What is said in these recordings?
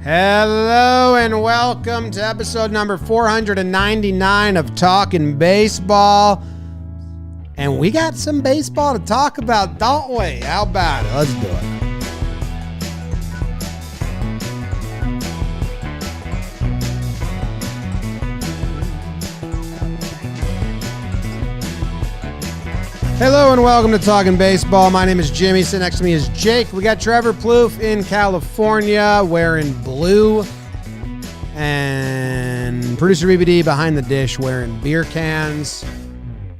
Hello and welcome to episode number 499 of Talkin' Baseball. And we got some baseball to talk about, don't we? How about it? Let's do it. Hello and welcome to Talkin' Baseball. My name is Jimmy. Sitting next to me is Jake. We got Trevor Plouffe in California wearing blue. And producer BBD behind the dish wearing beer cans.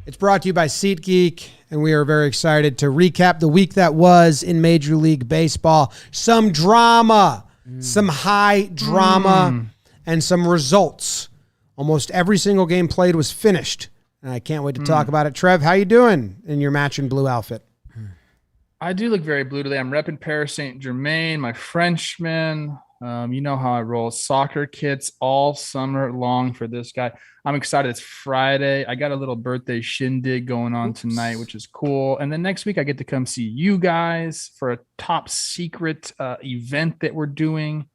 It's brought to you by SeatGeek, and we are very excited to recap the week that was in Major League Baseball. Some drama, some high drama, and some results. Almost every single game played was finished. And I can't wait to talk about it. Trev, how you doing in your matching blue outfit? I do look very blue today. I'm repping Paris Saint-Germain, my Frenchman. You know how I roll. Soccer kits all summer long for this guy. I'm excited. It's Friday. I got a little birthday shindig going on tonight, which is cool. And then next week I get to come see you guys for a top secret event that we're doing.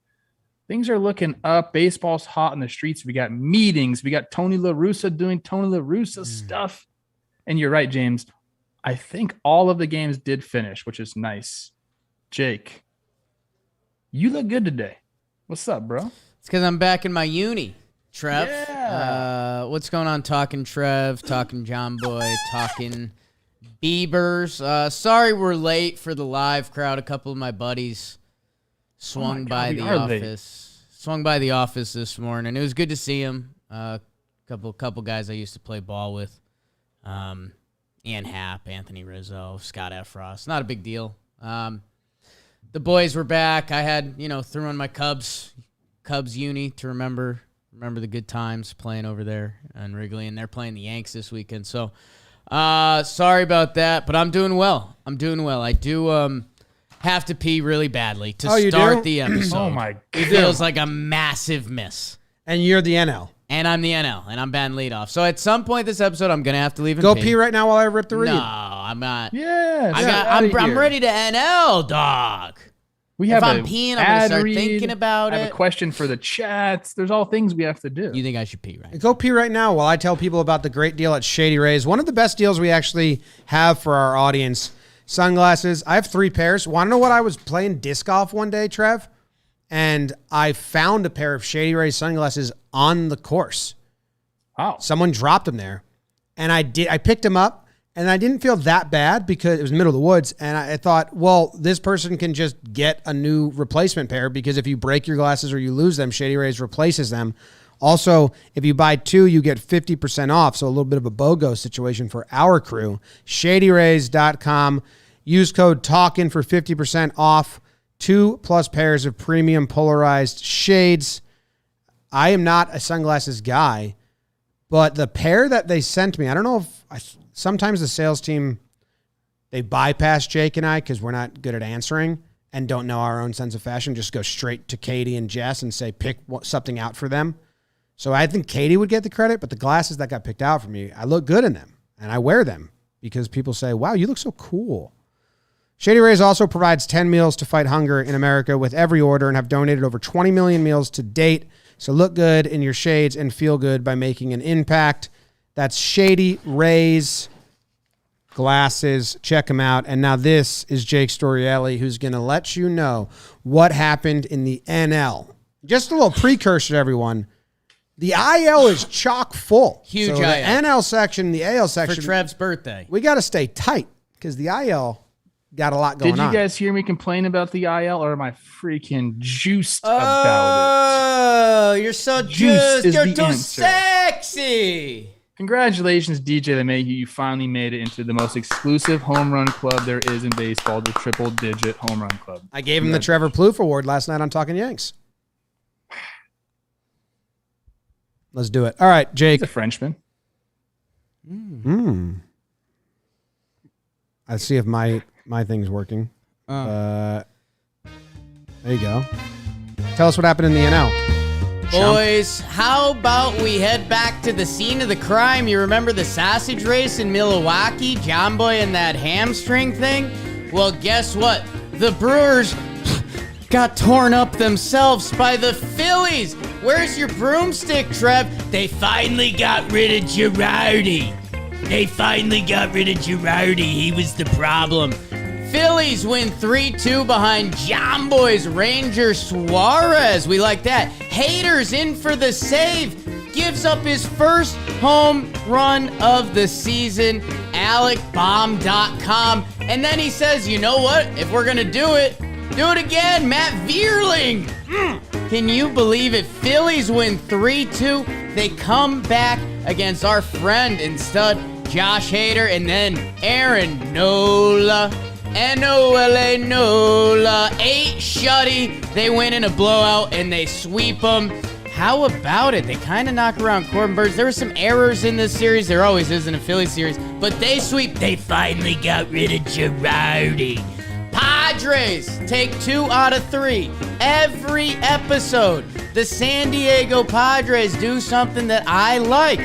Things are looking up. Baseball's hot in the streets. We got meetings. We got Tony La Russa doing Tony La Russa stuff. And you're right, James. I think all of the games did finish, which is nice. Jake, you look good today. What's up, bro? It's because I'm back in my uni, Trev. Yeah. What's going on? Talking Trev, talking John Boy, talking Biebers. Sorry we're late for the live crowd. A couple of my buddies swung by the office this morning. It was good to see him. Couple guys I used to play ball with. Ian Happ, Anthony Rizzo, Scott Efros. Not a big deal. The boys were back. I had, threw on my Cubs uni to remember the good times playing over there in Wrigley, and they're playing the Yanks this weekend. So, sorry about that, but I'm doing well. I do have to pee really badly to start the episode. Oh my God. It feels like a massive miss. And you're the NL. And I'm the NL, and I'm batting leadoff. So at some point this episode, I'm going to have to leave and Go pee right now while I rip the read. No, I'm not. Yeah. I'm ready to NL, dog. If I'm peeing, I'm going to start thinking about it. I have a question for the chats. There's all things we have to do. You think I should pee right now? Go pee right now while I tell people about the great deal at Shady Rays. One of the best deals we actually have for our audience. Sunglasses. I have 3 pairs. Want to know what I was playing disc golf one day, Trev? And I found a pair of Shady Rays sunglasses on the course. Wow. Someone dropped them there. And I picked them up, and I didn't feel that bad because it was middle of the woods. And I thought, well, this person can just get a new replacement pair because if you break your glasses or you lose them, Shady Rays replaces them. Also, if you buy 2, you get 50% off. So a little bit of a BOGO situation for our crew. ShadyRays.com. Use code TALKIN for 50% off. 2+ pairs of premium polarized shades. I am not a sunglasses guy, but the pair that they sent me, I don't know if sometimes the sales team, they bypass Jake and I because we're not good at answering and don't know our own sense of fashion. Just go straight to Katie and Jess and say, pick something out for them. So I think Katie would get the credit, but the glasses that got picked out for me, I look good in them and I wear them because people say, wow, you look so cool. Shady Rays also provides 10 meals to fight hunger in America with every order and have donated over 20 million meals to date. So look good in your shades and feel good by making an impact. That's Shady Rays glasses. Check them out. And now this is Jake Storielli, who's going to let you know what happened in the NL. Just a little precursor, everyone. The IL is chock full. Huge so IL. The NL section, the AL section. For Trev's birthday. We got to stay tight because the IL got a lot going on. Did you guys hear me complain about the IL, or am I freaking juiced about it? Oh, you're so juiced. You're the too answer. sexy. Congratulations, DJ LeMahieu. You finally made it into the most exclusive home run club there is in baseball, the triple-digit home run club. I gave him the Trevor Plouffe Award last night on Talking Yanks. Let's do it. All right, Jake. He's a Frenchman. Let's see if my thing's working. There you go. Tell us what happened in the NL. Boys, how about we head back to the scene of the crime? You remember the sausage race in Milwaukee? John Boy and that hamstring thing? Well, guess what? The Brewers got torn up themselves by the Phillies. Where's your broomstick, Trev? They finally got rid of Girardi. He was the problem. Phillies win 3-2 behind John Boy's Ranger Suarez. We like that. Haters in for the save. Gives up his first home run of the season. AlecBomb.com. And then he says, you know what? If we're going to do it again. Matt Vierling. Can you believe it? Phillies win 3-2. They come back against our friend and stud Josh Hader, and then Aaron Nola. N-O-L-A Nola. 8 shutty. They win in a blowout, and they sweep them. How about it? They kind of knock around Corbin Burns. There were some errors in this series. There always is in a Phillies series. But they sweep. They finally got rid of Girardi. Padres take 2 out of 3. Every episode, the San Diego Padres do something that I like.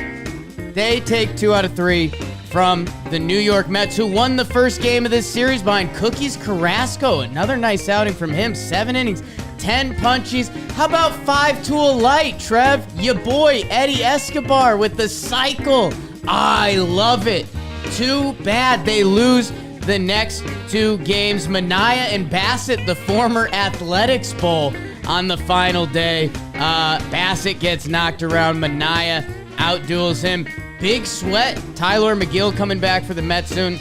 They take 2 out of 3 from the New York Mets, who won the first game of this series behind Cookies Carrasco. Another nice outing from him. 7 innings, 10 punchies. How about 5-tool light, Trev? Your boy, Eddie Escobar with the cycle. I love it. Too bad they lose the next 2 games. Manaea and Bassett, the former Athletics Bowl, on the final day. Bassett gets knocked around. Manaea outduels him. Big sweat. Tyler McGill coming back for the Mets soon.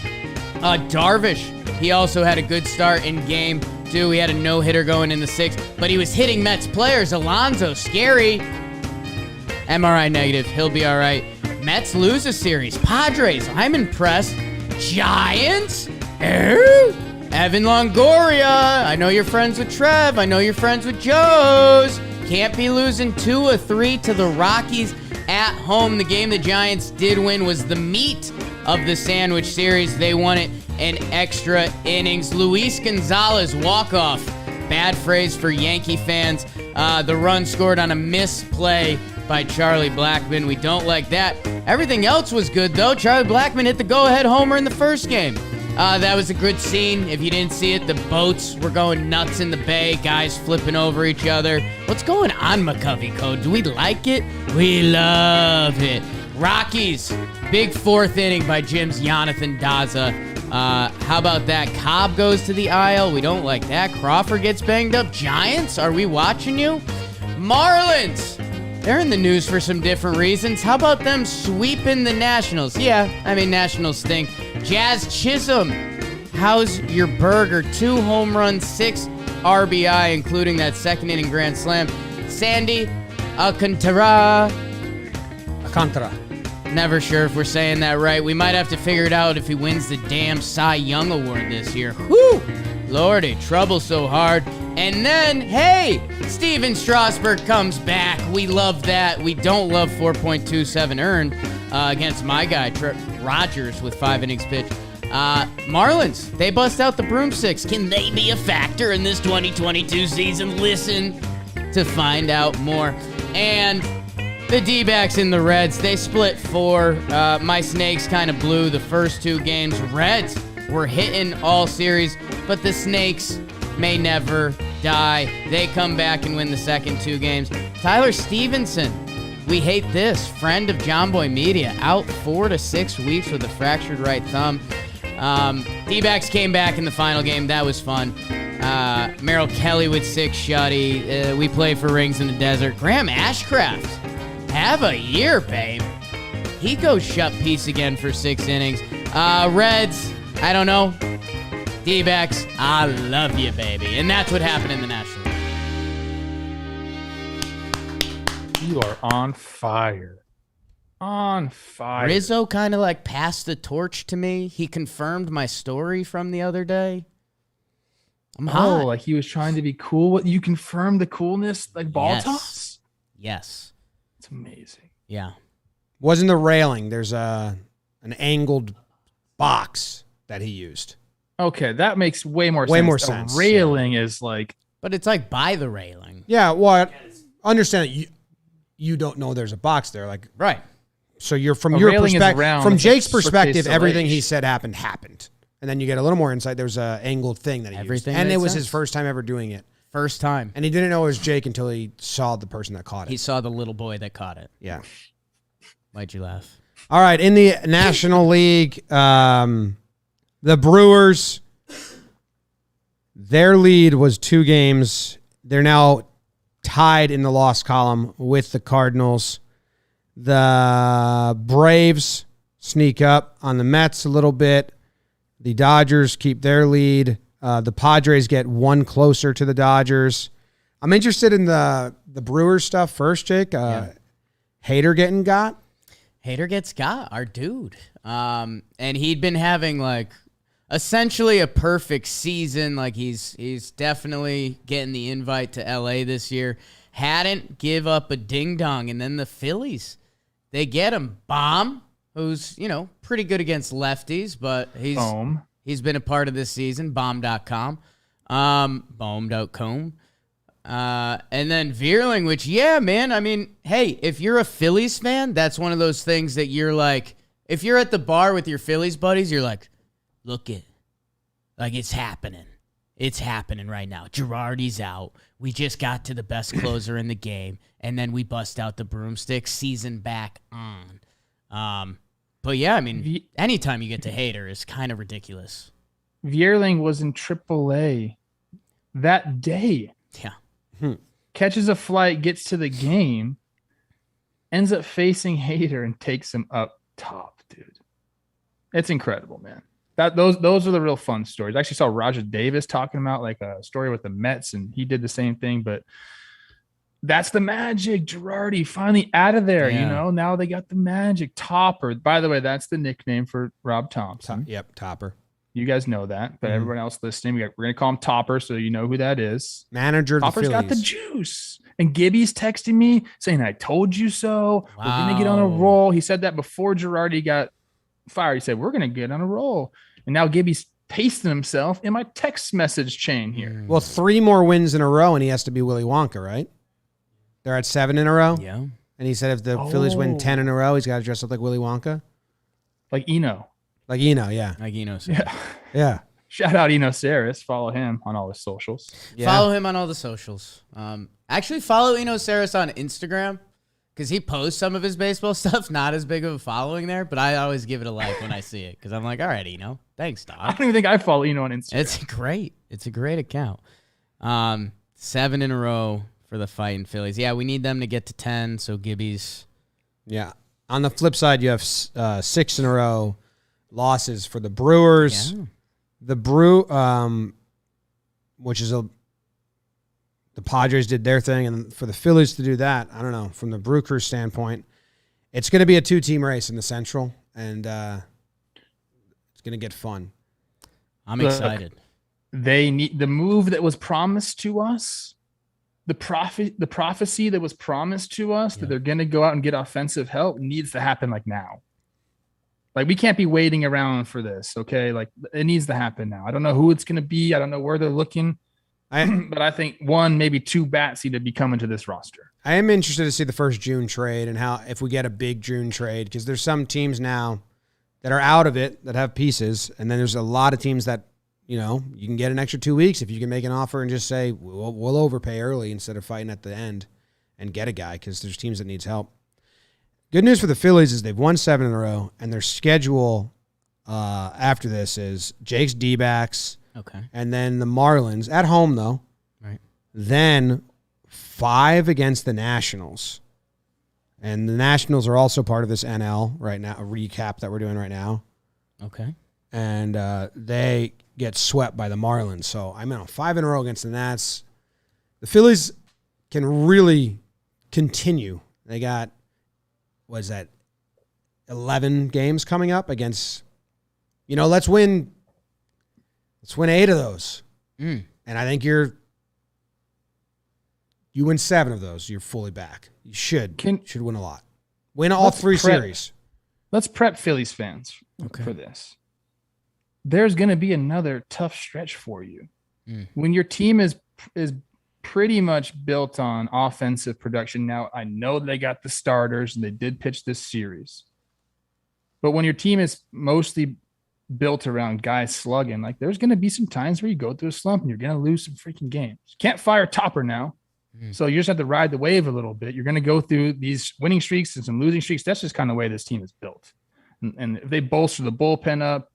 Darvish, he also had a good start in game 2. He had a no-hitter going in the 6th, but he was hitting Mets players. Alonso, scary. MRI negative. He'll be all right. Mets lose a series. Padres, I'm impressed. Giants? Evan Longoria. I know you're friends with Trev. I know you're friends with Joe's. Can't be losing 2 of 3 to the Rockies at home. The game the Giants did win was the meat of the sandwich series. They won it in extra innings. Luis Gonzalez walk-off. Bad phrase for Yankee fans. The run scored on a misplay by Charlie Blackmon. We don't like that. Everything else was good, though. Charlie Blackmon hit the go-ahead homer in the first game. That was a good scene. If you didn't see it, the boats were going nuts in the bay. Guys flipping over each other. What's going on, McCovey Code? Do we like it? We love it. Rockies, big 4th inning by Jim's Jonathan Daza. How about that? Cobb goes to the aisle. We don't like that. Crawford gets banged up. Giants, are we watching you? Marlins, they're in the news for some different reasons. How about them sweeping the Nationals? Yeah, I mean, Nationals stink. Jazz Chisholm, how's your burger? 2 home runs, 6 RBI, including that 2nd inning grand slam. Sandy Alcantara. Never sure if we're saying that right. We might have to figure it out if he wins the damn Cy Young Award this year. Whew! Lordy, trouble so hard. And then, hey, Steven Strasburg comes back. We love that. We don't love 4.27 earned against my guy, Rogers, with 5 innings pitched. Marlins, they bust out the broomsticks. Can they be a factor in this 2022 season? Listen to find out more. And the D-backs and the Reds, they split 4. My Snakes kind of blew the first 2 games. Reds were hitting all series, but the Snakes may never die. They come back and win the second 2 games. Tyler Stevenson, we hate this. Friend of John Boy Media, out 4 to 6 weeks with a fractured right thumb. D-backs came back in the final game. That was fun. Merrill Kelly with 6 shutty. We play for rings in the desert. Graham Ashcraft, have a year, babe. He goes shut piece again for 6 innings. Reds, I don't know. D-backs, I love you, baby. And that's what happened in the Nationals. You are on fire. On fire. Rizzo kind of like passed the torch to me. He confirmed my story from the other day. I'm hot. Oh, like he was trying to be cool. What, you confirmed the coolness, like ball toss? Yes. It's amazing. Yeah. Wasn't the railing. There's an angled box that he used. Okay, that makes way more sense. The railing is like... But it's like by the railing. Yeah, well, I understand that you don't know there's a box there. Like, right. So you're from your perspective, from Jake's perspective, everything he said happened. And then you get a little more insight. There's an angled thing that he used. And it was his first time ever doing it. First time. And he didn't know it was Jake until he saw the person that caught it. He saw the little boy that caught it. Yeah. Why'd you laugh? All right. In the National League, the Brewers, their lead was 2 games. They're now tied in the loss column with the Cardinals. The Braves sneak up on the Mets a little bit. The Dodgers keep their lead. The Padres get 1 closer to the Dodgers. I'm interested in the Brewers stuff first, Jake. Hader getting got. Hader gets got, our dude. And he'd been having like essentially a perfect season. Like he's definitely getting the invite to LA this year. Hadn't give up a ding dong. And then the Phillies, they get him. Bomb, who's, pretty good against lefties, but he's been a part of this season. Bomb.com. Bomb.com. And then Veerling, which, yeah, man, I mean, hey, if you're a Phillies fan, that's one of those things that you're like, if you're at the bar with your Phillies buddies, you're like, look it, like it's happening. It's happening right now. Girardi's out. We just got to the best closer in the game, and then we bust out the broomstick, season back on. But yeah, I mean, anytime you get to Hader is kind of ridiculous. Veerling was in AAA that day. Yeah. Catches a flight, gets to the game, ends up facing Hader and takes him up top, dude. It's incredible, man. Those are the real fun stories. I actually saw Roger Davis talking about like a story with the Mets, and he did the same thing, but that's the magic. Girardi finally out of there, Now they got the magic. Topper. By the way, that's the nickname for Rob Thompson. Yep, Topper. You guys know that, but everyone else listening, we're going to call him Topper, so you know who that is. Manager of the Phillies. Topper's got the juice. And Gibby's texting me saying, I told you so. Wow. We're going to get on a roll. He said that before Girardi got fired. He said, we're going to get on a roll. And now Gibby's pasting himself in my text message chain here. Well, 3 more wins in a row, and he has to be Willy Wonka, right? They're at 7 in a row? Yeah. And he said if the Phillies win 10 in a row, he's got to dress up like Willy Wonka? Like Eno. Like Eno, yeah. Like Eno. Yeah. Shout out Eno Saris. Follow him on all his socials. Yeah. Follow him on all the socials. Actually, follow Eno Saris on Instagram because he posts some of his baseball stuff. Not as big of a following there, but I always give it a like when I see it because I'm like, all right, Eno. Thanks, Doc. I don't even think I follow Eno on Instagram. It's a great account. 7 in a row for the fighting Phillies. Yeah, we need them to get to 10, so Gibby's. Yeah. On the flip side, you have 6 in a row losses for the Brewers. Yeah. The which is the Padres did their thing, and for the Phillies to do that, I don't know. From the Brew Crew standpoint, it's going to be a 2-team race in the Central, and it's going to get fun. I'm excited. They need the move that was promised to us, the prophecy that was promised to us that they're going to go out and get offensive help needs to happen like now. Like, we can't be waiting around for this, okay? Like, it needs to happen now. I don't know who it's going to be. I don't know where they're looking. But I think 1, maybe 2 bats need to be coming to this roster. I am interested to see the first June trade and how if we get a big June trade, because there's some teams now that are out of it that have pieces, and then there's a lot of teams that, you can get an extra 2 weeks if you can make an offer and just say, we'll overpay early instead of fighting at the end and get a guy, because there's teams that needs help. Good news for the Phillies is they've won 7 in a row, and their schedule after this is Jake's D-backs, and then the Marlins at home though. Right. Then 5 against the Nationals, and the Nationals are also part of this NL right now, a recap that we're doing right now. Okay. And they get swept by the Marlins. So I'm on 5 in a row against the Nats. The Phillies can really continue. They got. What is that, 11 games coming up against, let's win 8 of those. And I think you win 7 of those, you're fully back. You should win a lot. Win all 3 series. Let's prep Phillies fans for this. There's going to be another tough stretch for you. When your team is pretty much built on offensive production. Now, I know they got the starters and they did pitch this series. But when your team is mostly built around guys slugging. Like there's going to be some times where you go through a slump and you're going to lose some freaking games. You can't fire Topper now. So you just have to ride the wave a little bit. You're going to go through these winning streaks and some losing streaks. That's just kind of the way this team is built. And if they bolster the bullpen up,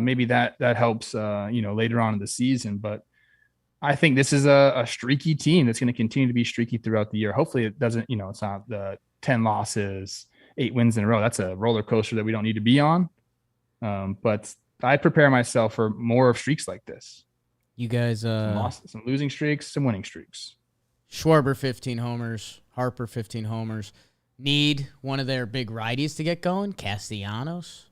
maybe that helps, later on in the season. But I think this is a streaky team that's going to continue to be streaky throughout the year. Hopefully it doesn't, it's not the 10 losses, 8 wins in a row. That's a roller coaster that we don't need to be on. But I prepare myself for more of streaks like this. You guys, some losing streaks, some winning streaks. Schwarber 15 homers, Harper 15 homers. Need one of their big righties to get going. Castellanos,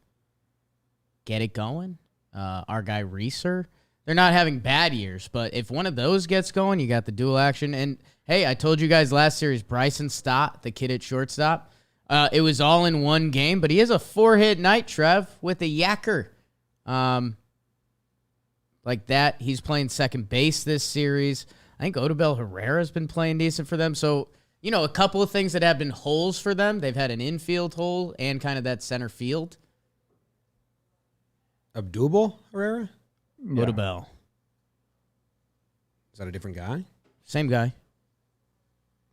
get it going. Our guy Reeser. They're not having bad years, but if one of those gets going, you got the dual action. And hey, I told you guys last series, Bryson Stott, the kid at shortstop, it was all in one game, but he has a 4-hit night, Trev, with a yacker. Like that, he's playing second base this series. I think Odubel Herrera's been playing decent for them. So, a couple of things that have been holes for them. They've had an infield hole and kind of that center field. Odubel Herrera? Yeah. Odubel. Is that a different guy? Same guy.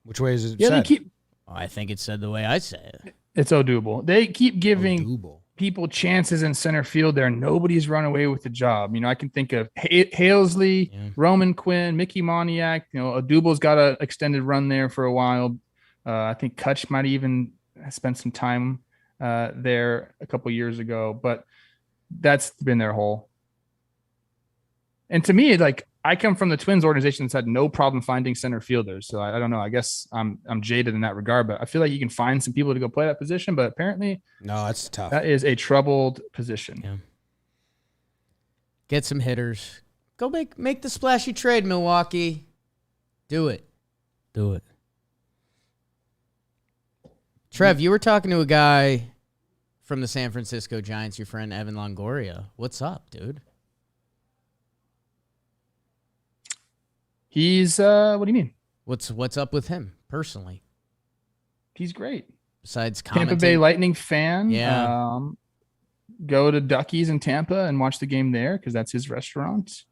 Which way is it said? I think it's said the way I say it. It's Odubel. They keep giving people chances in center field there. Nobody's run away with the job. I can think of Halesley, Roman Quinn, Mickey Moniak. Odubel's got an extended run there for a while. I think Kutch might even spent some time there a couple years ago, but that's been their hole. And to me, I come from the Twins organization that's had no problem finding center fielders. So I don't know. I guess I'm jaded in that regard, but I feel like you can find some people to go play that position. But apparently, no, that's tough. That is a troubled position. Yeah. Get some hitters. Go make the splashy trade, Milwaukee. Do it. Trev, you were talking to a guy from the San Francisco Giants, your friend Evan Longoria. What's up, dude? He's what do you mean? What's up with him personally? He's great. Besides commenting. Tampa Bay Lightning fan. Yeah. Go to Ducky's in Tampa and watch the game there because that's his restaurant.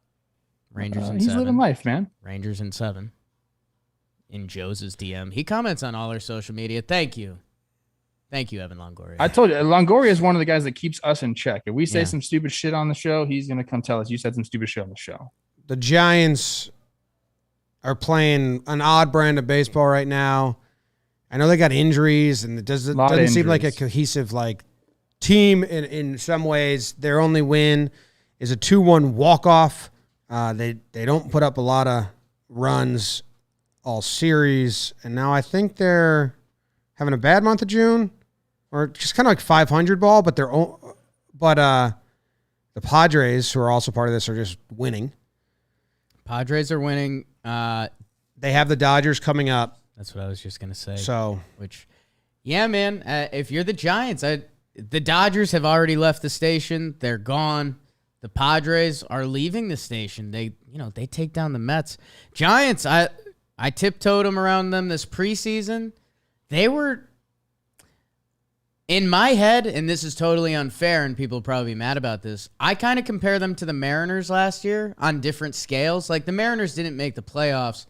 Rangers in 7. He's living life, man. Rangers in 7. In Joe's DM. He comments on all our social media. Thank you. Thank you, Evan Longoria. I told you, Longoria is one of the guys that keeps us in check. If we say some stupid shit on the show, he's going to come tell us you said some stupid shit on the show. The Giants are playing an odd brand of baseball right now. I know they got injuries, and it doesn't seem like a cohesive team in some ways. Their only win is a 2-1 walk-off. They don't put up a lot of runs all series, and now I think they're having a bad month of June, or just kind of like 500 ball. But the Padres, who are also part of this, are just winning. Padres are winning. They have the Dodgers coming up. That's what I was just going to say. So, man, if you're the Giants, the Dodgers have already left the station. They're gone. The Padres are leaving the station. They take down the Mets. Giants, I tiptoed them around them this preseason. They were, in my head, and this is totally unfair, and people will probably be mad about this, I kind of compare them to the Mariners last year on different scales. Like, the Mariners didn't make the playoffs.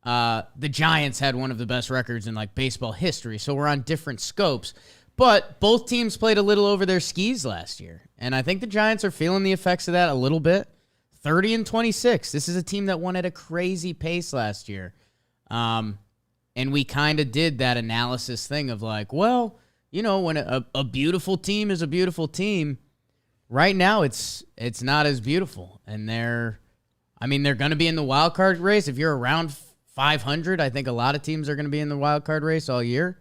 The Giants had one of the best records in, baseball history, so we're on different scopes. But both teams played a little over their skis last year, and I think the Giants are feeling the effects of that a little bit. 30-26. This is a team that won at a crazy pace last year. And we kind of did that analysis thing of when a beautiful team is a beautiful team, right now it's not as beautiful. And they're going to be in the wild card race. If you're around 500, I think a lot of teams are going to be in the wild card race all year.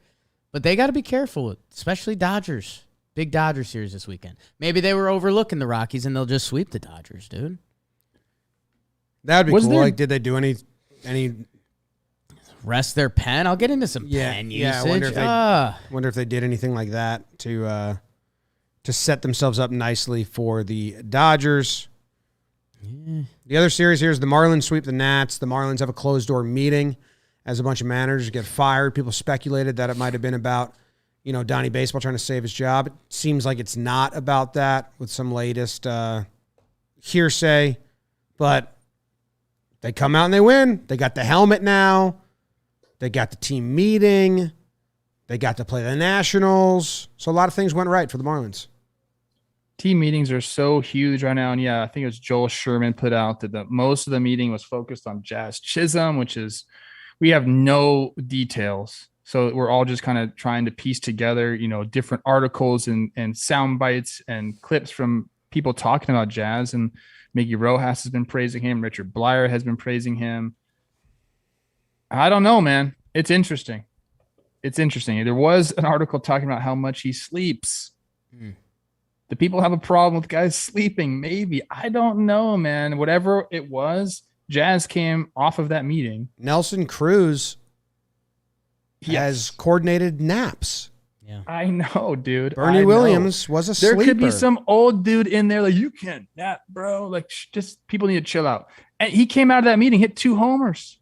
But they got to be careful, especially Dodgers. Big Dodger series this weekend. Maybe they were overlooking the Rockies and they'll just sweep the Dodgers, dude. That would be cool. Did they do any rest their pen? I'll get into some pen usage. I wonder if they did anything like that to set themselves up nicely for the Dodgers. Yeah. The other series here is the Marlins sweep the Nats. The Marlins have a closed-door meeting as a bunch of managers get fired. People speculated that it might have been about Donnie Baseball trying to save his job. It seems like it's not about that with some latest hearsay, but they come out and they win. They got the helmet now. They got the team meeting. They got to play the Nationals. So a lot of things went right for the Marlins. Team meetings are so huge right now. And yeah, I think it was Joel Sherman put out that most of the meeting was focused on Jazz Chisholm, which is, we have no details. So we're all just kind of trying to piece together, different articles and sound bites and clips from people talking about Jazz. And Miggy Rojas has been praising him. Richard Blyer has been praising him. I don't know, man. It's interesting. There was an article talking about how much he sleeps. Do people have a problem with guys sleeping? Maybe. I don't know, man. Whatever it was, Jazz came off of that meeting. Nelson Cruz has coordinated naps. Yeah, I know, dude. Bernie Williams was a sleeper. There could be some old dude in there like, you can't nap, bro. Like, just people need to chill out. And he came out of that meeting, hit 2 homers.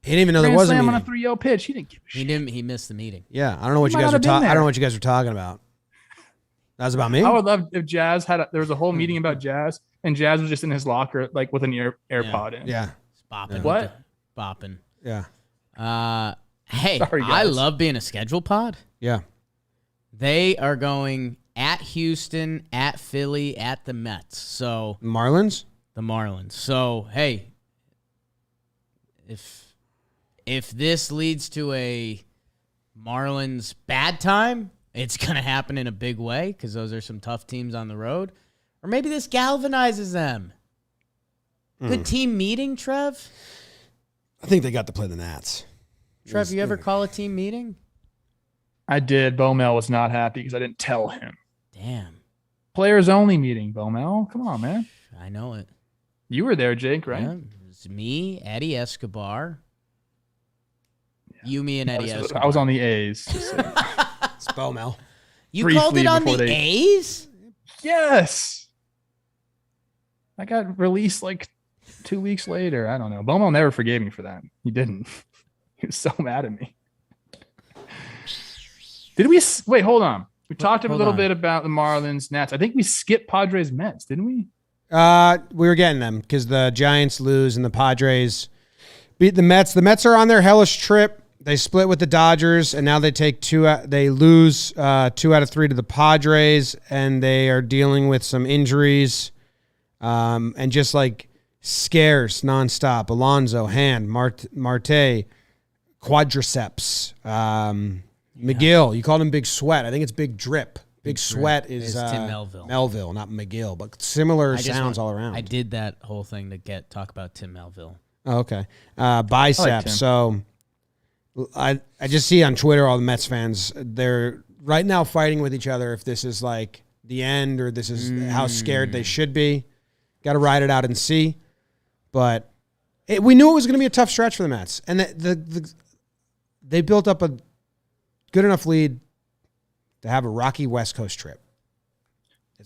He didn't even know there was a meeting. On a 3-0 pitch. He didn't give a shit. He missed the meeting. Yeah, I don't know what you guys were talking. I don't know what you guys were talking about. That was about me. I would love if Jazz there was a whole meeting about Jazz, and Jazz was just in his locker, like with an AirPod in. Yeah, bopping. What? Bopping. Yeah. Hey, Sorry, guys. I love being a schedule pod. Yeah. They are going at Houston, at Philly, at the Mets. So Marlins. The Marlins. So hey, if this leads to a Marlins bad time, it's going to happen in a big way because those are some tough teams on the road. Or maybe this galvanizes them. Good team meeting, Trev? I think they got to play the Nats. Trev, you ever call a team meeting? I did. Bomel was not happy because I didn't tell him. Damn. Players only meeting, Bomel. Come on, man. I know it. You were there, Jake, right? Yeah, it was me, Eddie Escobar. Yeah. You, me, and Eddie Escobar. I was on the A's. It's Bomel. You called it on the A's? Yes. I got released like 2 weeks later. I don't know. Bomel never forgave me for that. He didn't. He was so mad at me. Did we wait? Hold on. We talked a little bit about the Marlins, Nats. I think we skipped Padres, Mets, didn't we? We were getting them because the Giants lose and the Padres beat the Mets. The Mets are on their hellish trip. They split with the Dodgers, and now they take they lose 2 out of 3 to the Padres, and they are dealing with some injuries, and just like scares nonstop. Alonso, Hand, Marte, quadriceps. McGill, you called him Big Sweat. I think it's Big Drip. Big Sweat is Tim Melville. Melville, not McGill, but similar sounds all around. I did that whole thing to talk about Tim Melville. Oh, okay. Biceps. So I just see on Twitter all the Mets fans, they're right now fighting with each other if this is like the end or this is how scared they should be. Got to ride it out and see. But we knew it was going to be a tough stretch for the Mets. And they built up a good enough lead to have a rocky West Coast trip.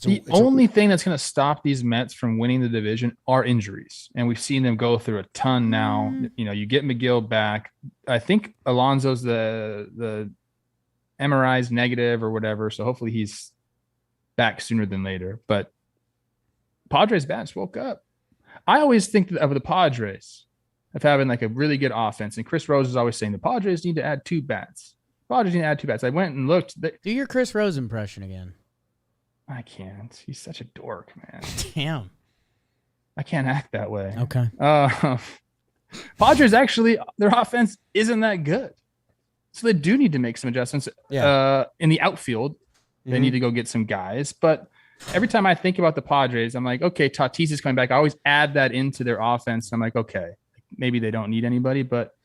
The only thing that's going to stop these Mets from winning the division are injuries. And we've seen them go through a ton now. You get McGill back. I think Alonso's the MRI's negative or whatever. So hopefully he's back sooner than later. But Padres bats woke up. I always think of the Padres of having like a really good offense. And Chris Rose is always saying the Padres need to add 2 bats. Padres need to add 2 bats. I went and looked. Do your Chris Rose impression again. I can't. He's such a dork, man. Damn. I can't act that way. Okay. Padres actually, their offense isn't that good. So they do need to make some adjustments. In the outfield, they need to go get some guys. But every time I think about the Padres, I'm like, okay, Tatis is coming back. I always add that into their offense. I'm like, okay, maybe they don't need anybody, but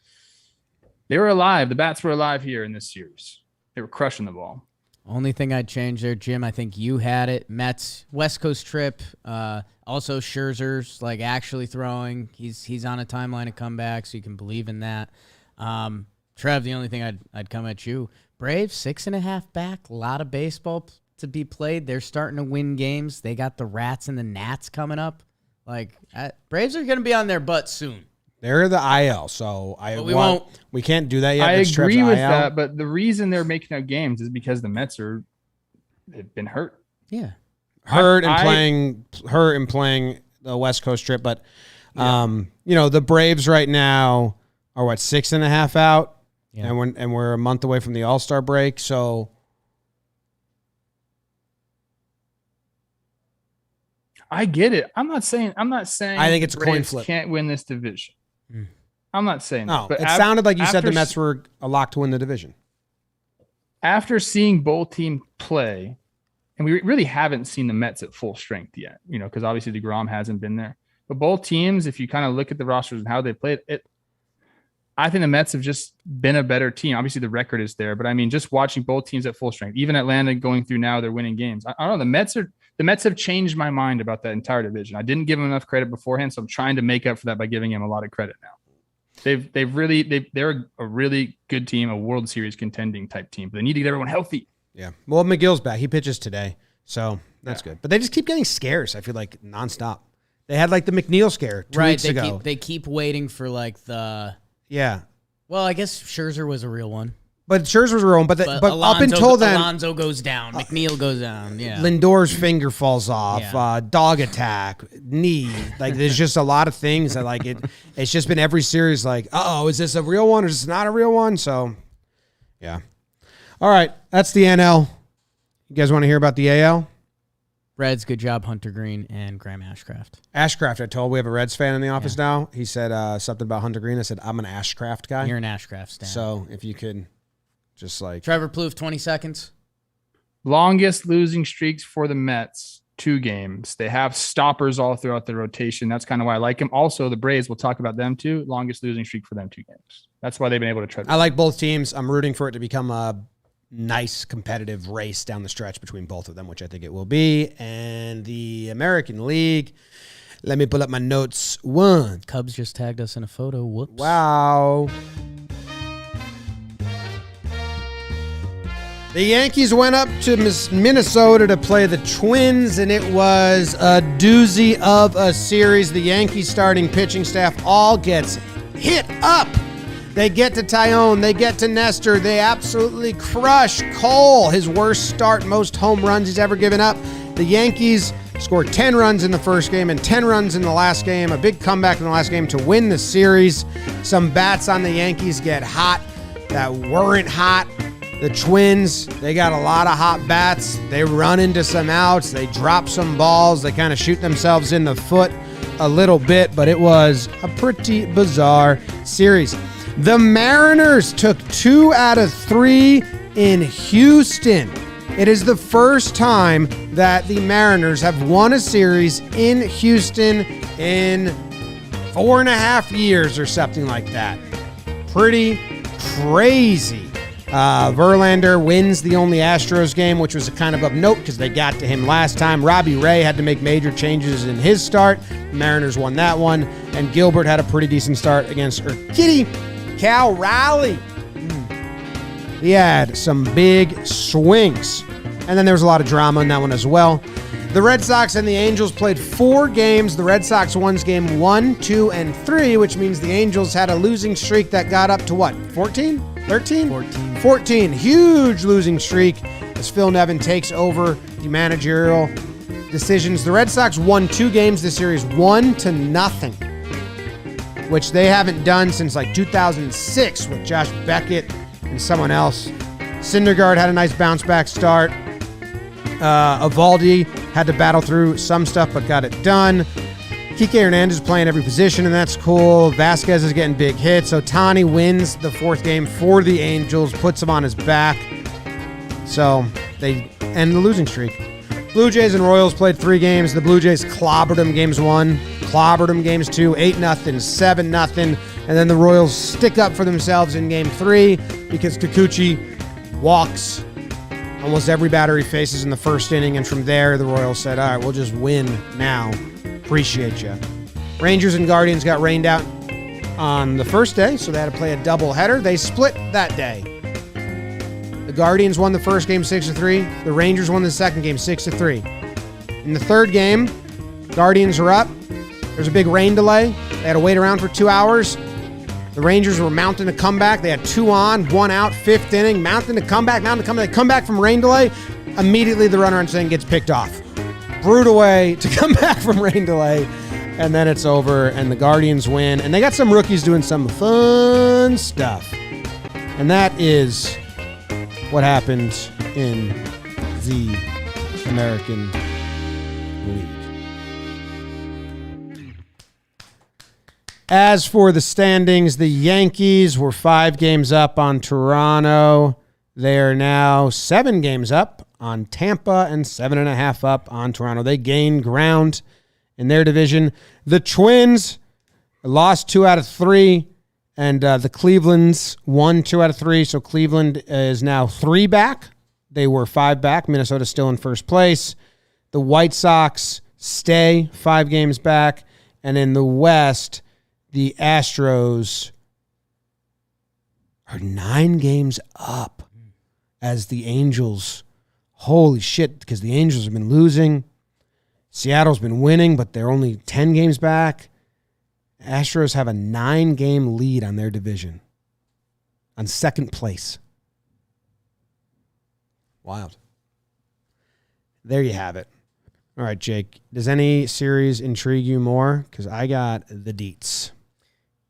they were alive. The bats were alive here in this series. They were crushing the ball. Only thing I'd change there, Jim, I think you had it. Mets, West Coast trip. Also, Scherzer's like actually throwing. He's on a timeline of comeback, so you can believe in that. Trev, the only thing I'd come at you. Braves, 6.5 back. A lot of baseball to be played. They're starting to win games. They got the Rats and the Nats coming up. Braves are going to be on their butt soon. They're the IL, so we can't do that yet. I agree with IL. that, but the reason they're making out games is because the Mets they've been hurt. Yeah. Hurt and playing the West Coast trip, but the Braves right now are 6.5 out, and we're a month away from the All-Star break, so I get it. I'm not saying I think it's a coin flip. Can't win this division. I'm not saying no, that. But it sounded like you said the Mets were a lock to win the division. After seeing both teams play, and we really haven't seen the Mets at full strength yet, because obviously DeGrom hasn't been there. But both teams, if you kind of look at the rosters and how they played it, I think the Mets have just been a better team. Obviously, the record is there, but I mean, just watching both teams at full strength, even Atlanta going through now, they're winning games. I don't know. The Mets have changed my mind about that entire division. I didn't give them enough credit beforehand, so I'm trying to make up for that by giving them a lot of credit now. They're a really good team, a World Series contending type team, but they need to get everyone healthy. Yeah. Well, McGill's back. He pitches today, so that's good. But they just keep getting scares, I feel like, nonstop. They had like the McNeil scare 2 weeks ago. They keep waiting for like the... Yeah. Well, I guess Scherzer was a real one. But Scherzer was wrong. But Alonso, up until then, Alonso goes down. McNeil goes down. Yeah. Lindor's finger falls off. Yeah. Dog attack, knee. Like there's just a lot of things that like it. It's just been every series. Like, is this a real one or is this not a real one? So, yeah. All right, that's the NL. You guys want to hear about the AL? Reds, good job, Hunter Green and Graham Ashcraft. Ashcraft, I told we have a Reds fan in the office now. He said something about Hunter Green. I said, I'm an Ashcraft guy. You're an Ashcraft stan. So if you could just like... Trevor Plouffe, 20 seconds. Longest losing streaks for the Mets, 2 games. They have stoppers all throughout the rotation. That's kind of why I like them. Also, the Braves, we'll talk about them too. Longest losing streak for them, 2 games. That's why they've been able to tread. I like both teams. I'm rooting for it to become a nice competitive race down the stretch between both of them, which I think it will be. And the American League, let me pull up my notes. Cubs just tagged us in a photo. Whoops. Wow. The Yankees went up to Minnesota to play the Twins, and it was a doozy of a series. The Yankees starting pitching staff all gets hit up. They get to Tyone. They get to Nestor. They absolutely crush Cole, his worst start, most home runs he's ever given up. The Yankees scored 10 runs in the first game and 10 runs in the last game. A big comeback in the last game to win the series. Some bats on the Yankees get hot that weren't hot. The Twins, they got a lot of hot bats. They run into some outs. They drop some balls. They kind of shoot themselves in the foot a little bit, but it was a pretty bizarre series. The Mariners took 2 out of 3 in Houston. It is the first time that the Mariners have won a series in Houston in 4.5 years or something like that. Pretty crazy. Verlander wins the only Astros game, which was kind of note because they got to him last time. Robbie Ray had to make major changes in his start. The Mariners won that one. And Gilbert had a pretty decent start against Kitty Cal Raleigh. He had some big swings. And then there was a lot of drama in that one as well. The Red Sox and the Angels played 4 games. The Red Sox won game 1, 2, and 3, which means the Angels had a losing streak that got up to what? 14? 13? 14. Huge losing streak as Phil Nevin takes over the managerial decisions. The Red Sox won 2 games this series, 1-0, which they haven't done since like 2006 with Josh Beckett and someone else. Syndergaard had a nice bounce back start. Evaldi had to battle through some stuff but got it done. Kike Hernandez playing every position, and that's cool. Vasquez is getting big hits. Ohtani wins the 4th game for the Angels, puts him on his back. So they end the losing streak. Blue Jays and Royals played 3 games. The Blue Jays clobbered them games 1, clobbered them games 2, 8-0, 7-0. And then the Royals stick up for themselves in game 3 because Kikuchi walks almost every batter he faces in the first inning. And from there, the Royals said, all right, we'll just win now. Appreciate you. Rangers and Guardians got rained out on the first day, so they had to play a doubleheader. They split that day. The Guardians won the first game 6-3. The Rangers won the second game 6-3. In the third game, Guardians are up. There's a big rain delay. They had to wait around for 2 hours. The Rangers were mounting a comeback. They had 2 on, 1 out, 5th inning, mounting a comeback. They come back from rain delay. Immediately the runner on second gets picked off. Brewed away to come back from rain delay. And then it's over, and the Guardians win. And they got some rookies doing some fun stuff. And that is what happened in the American League. As for the standings, the Yankees were 5 games up on Toronto. They are now 7 games up on Tampa and 7.5 up on Toronto. They gained ground in their division. The Twins lost 2 out of 3, and the Cleveland's won 2 out of 3. So Cleveland is now 3 back. They were 5 back. Minnesota's still in first place. The White Sox stay 5 games back. And in the West, the Astros are 9 games up as the Angels. Holy shit, because the Angels have been losing. Seattle's been winning, but they're only 10 games back. Astros have a 9-game lead on their division. On second place. Wild. There you have it. All right, Jake. Does any series intrigue you more? Because I got the deets.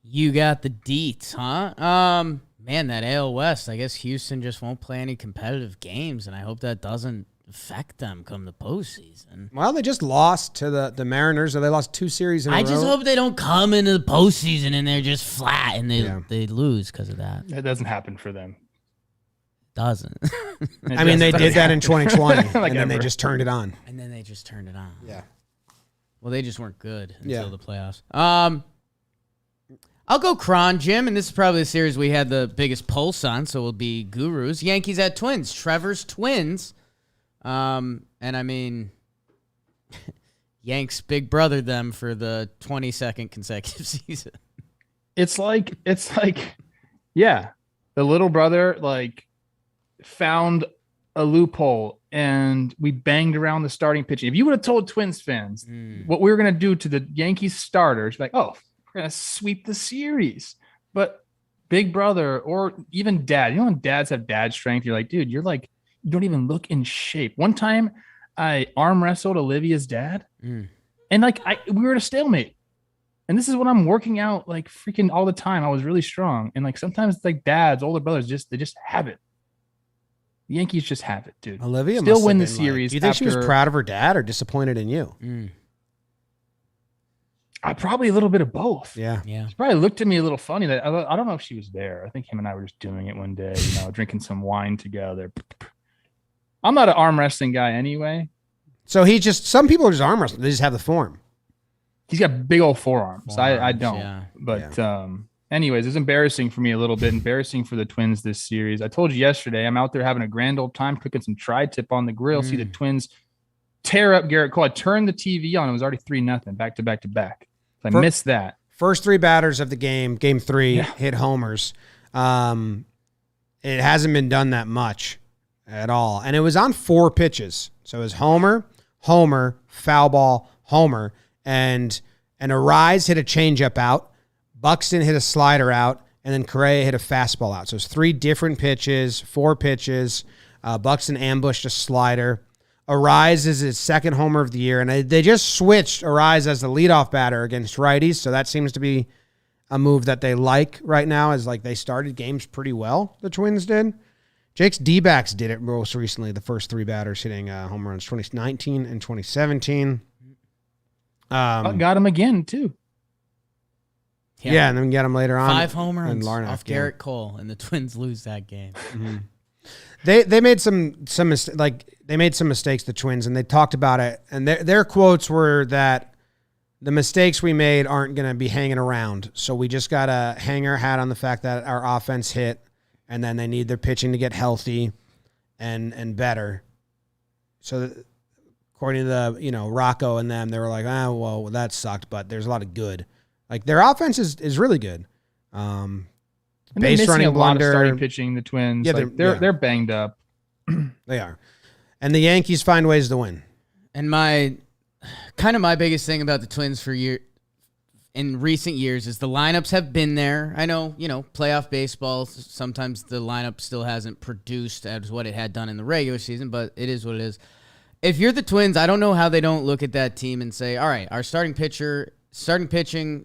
You got the deets, huh? Man, that AL West, I guess Houston just won't play any competitive games, and I hope that doesn't affect them come the postseason. Well, they just lost to the Mariners, or they lost 2 series in a row. I just hope they don't come into the postseason and they're just flat and they lose because of that. That doesn't happen for them. Doesn't. I mean, they did that in 2020, and then they just turned it on. Yeah. Well, they just weren't good until the playoffs. I'll go Cron, Jim, and this is probably the series we had the biggest pulse on, so we'll be gurus. Yankees at Twins. Trevor's Twins. And I mean, Yanks big brother them for the 22nd consecutive season. It's like, yeah, the little brother found a loophole and we banged around the starting pitching. If you would have told Twins fans what we were going to do to the Yankees starters, oh, we're going to sweep the series. But big brother or even dad, when dads have dad strength, you're like, dude, you don't even look in shape. One time I arm wrestled Olivia's dad and we were at a stalemate. And this is when I'm working out freaking all the time. I was really strong. And sometimes dads, older brothers, they just have it. The Yankees just have it, dude. Olivia still win the series. Do you think she was proud of her dad or disappointed in you? Probably a little bit of both. Yeah. She probably looked at me a little funny. That I don't know if she was there. I think him and I were just doing it one day, drinking some wine together. I'm not an arm wrestling guy anyway. So some people are just arm wrestling. They just have the form. He's got big old forearms. I don't. Yeah. But anyways, it's embarrassing for me a little bit. Embarrassing for the Twins this series. I told you yesterday, I'm out there having a grand old time cooking some tri-tip on the grill. See the Twins tear up Garrett Cole. I turned the TV on. It was already 3-0, back to back to back. So I missed that. First 3 batters of the game 3, hit homers. It hasn't been done that much at all. And it was on 4 pitches. So it was homer, foul ball, homer. And Arise hit a changeup out. Buxton hit a slider out. And then Correa hit a fastball out. So it's 3 different pitches, 4 pitches. Buxton ambushed a slider. Arise is his 2nd homer of the year. And they just switched Arise as the leadoff batter against righties. So that seems to be a move that they like right now, is they started games pretty well, the Twins did. Jake's D-backs did it most recently, the first 3 batters hitting home runs, 2019 and 2017. Got him again, too. Yeah, and then we get him later on. 5 home runs off Garrett Cole, and the Twins lose that game. Mm-hmm. They made some mistakes, the Twins, and they talked about it. And their quotes were that the mistakes we made aren't going to be hanging around. So we just got to hang our hat on the fact that our offense hit, and then they need their pitching to get healthy and better. So according to Rocco and them, they were like, well, that sucked, but there's a lot of good. Their offense is really good. And they're missing a lot of starting pitching, the Twins. Yeah, they're banged up. They are. And the Yankees find ways to win. And my biggest thing about the Twins in recent years is the lineups have been there. I know, playoff baseball, sometimes the lineup still hasn't produced as what it had done in the regular season, but it is what it is. If you're the Twins, I don't know how they don't look at that team and say, all right, our starting pitching,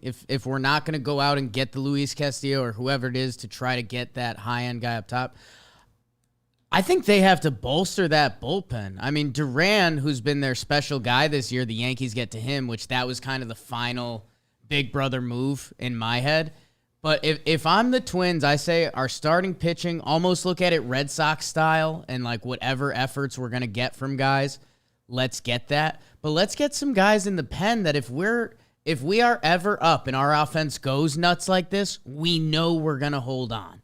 if we're not going to go out and get the Luis Castillo or whoever it is to try to get that high-end guy up top, I think they have to bolster that bullpen. I mean, Duran, who's been their special guy this year, the Yankees get to him, which that was kind of the final big brother move in my head. But if I'm the Twins, I say our starting pitching, almost look at it Red Sox style, and like whatever efforts we're going to get from guys, let's get that. But let's get some guys in the pen that if we are ever up and our offense goes nuts like this, we know we're going to hold on.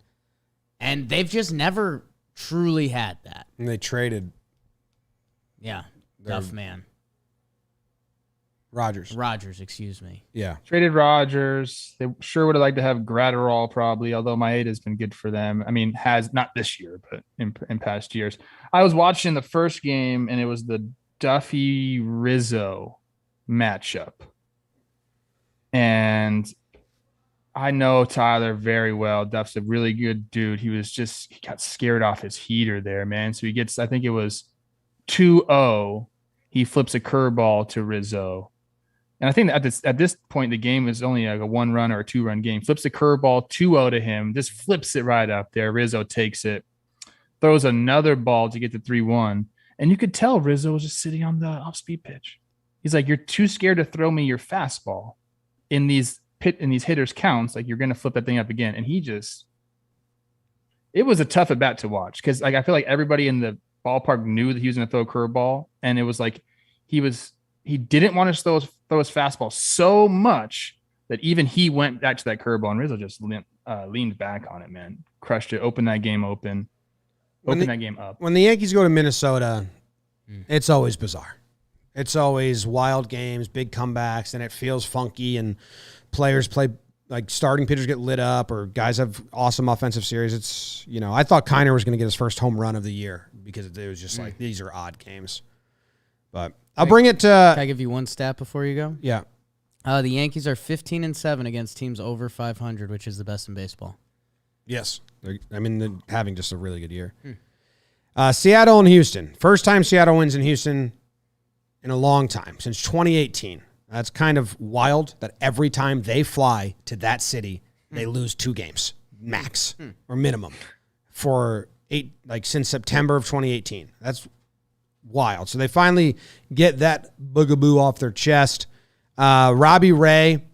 And they've just never truly had that. And they traded. Yeah, tough man. Rogers, excuse me. Yeah. Traded Rogers. They sure would have liked to have Gratterall probably, although Maeda's been good for them. I mean, has not this year, but in past years. I was watching the first game, and it was the Duffy-Rizzo matchup. And I know Tyler very well. Duff's a really good dude. He got scared off his heater there, man. So he gets, I think it was 2-0. He flips a curveball to Rizzo. And I think at this point, the game is only like a 1-run or a 2-run game. Flips a curveball 2-0 to him. Just flips it right up there. Rizzo takes it, throws another ball to get the 3-1. And you could tell Rizzo was just sitting on the off-speed pitch. He's like, you're too scared to throw me your fastball in these hitters' counts. Like, you're going to flip that thing up again. And it was a tough at-bat to watch because like I feel like everybody in the ballpark knew that he was going to throw a curveball. And it was like he didn't want to throw his fastball so much that even he went back to that curveball, and Rizzo just leaned back on it, man. Crushed it, opened that game up. When the Yankees go to Minnesota, it's always bizarre. It's always wild games, big comebacks, and it feels funky, and players play, like starting pitchers get lit up, or guys have awesome offensive series. It's, I thought Kiner was going to get his first home run of the year because it was just like, these are odd games. But I'll bring it to... Can I give you one stat before you go? Yeah. The Yankees are 15-7 against teams over 500, which is the best in baseball. Yes. They're having just a really good year. Seattle and Houston. First time Seattle wins in Houston in a long time, since 2018. That's kind of wild that every time they fly to that city, they lose 2 games, max, or minimum, since September of 2018. That's wild. So they finally get that boogaboo off their chest. Robbie Ray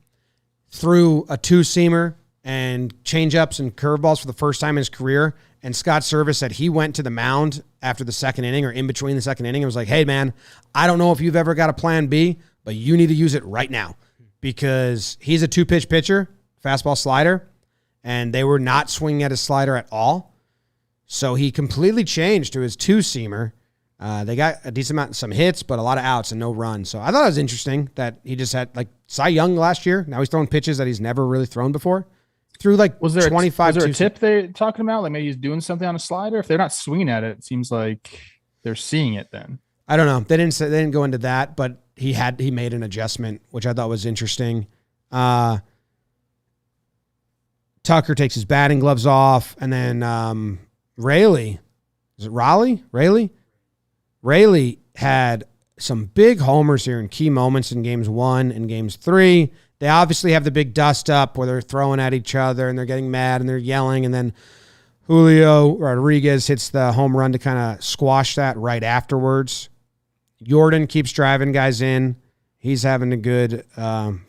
threw a 2-seamer and changeups and curveballs for the first time in his career. And Scott Service said he went to the mound after the second inning or in between the second inning and was like, hey, man, I don't know if you've ever got a plan B, but you need to use it right now because he's a 2-pitch pitcher, fastball slider, and they were not swinging at his slider at all. So he completely changed to his 2-seamer. They got a decent amount, some hits, but a lot of outs and no runs. So I thought it was interesting that he just had like Cy Young last year. Now he's throwing pitches that he's never really thrown before. Threw like 25. Was there a tip they're talking about? Like maybe he's doing something on a slider. If they're not swinging at it, it seems like they're seeing it then. I don't know. They didn't go into that, but he made an adjustment, which I thought was interesting. Tucker takes his batting gloves off, and then Rayleigh had some big homers here in key moments in games 1 and games 3. They obviously have the big dust up where they're throwing at each other and they're getting mad and they're yelling. And then Julio Rodriguez hits the home run to kind of squash that right afterwards. Jordan keeps driving guys in. He's having a good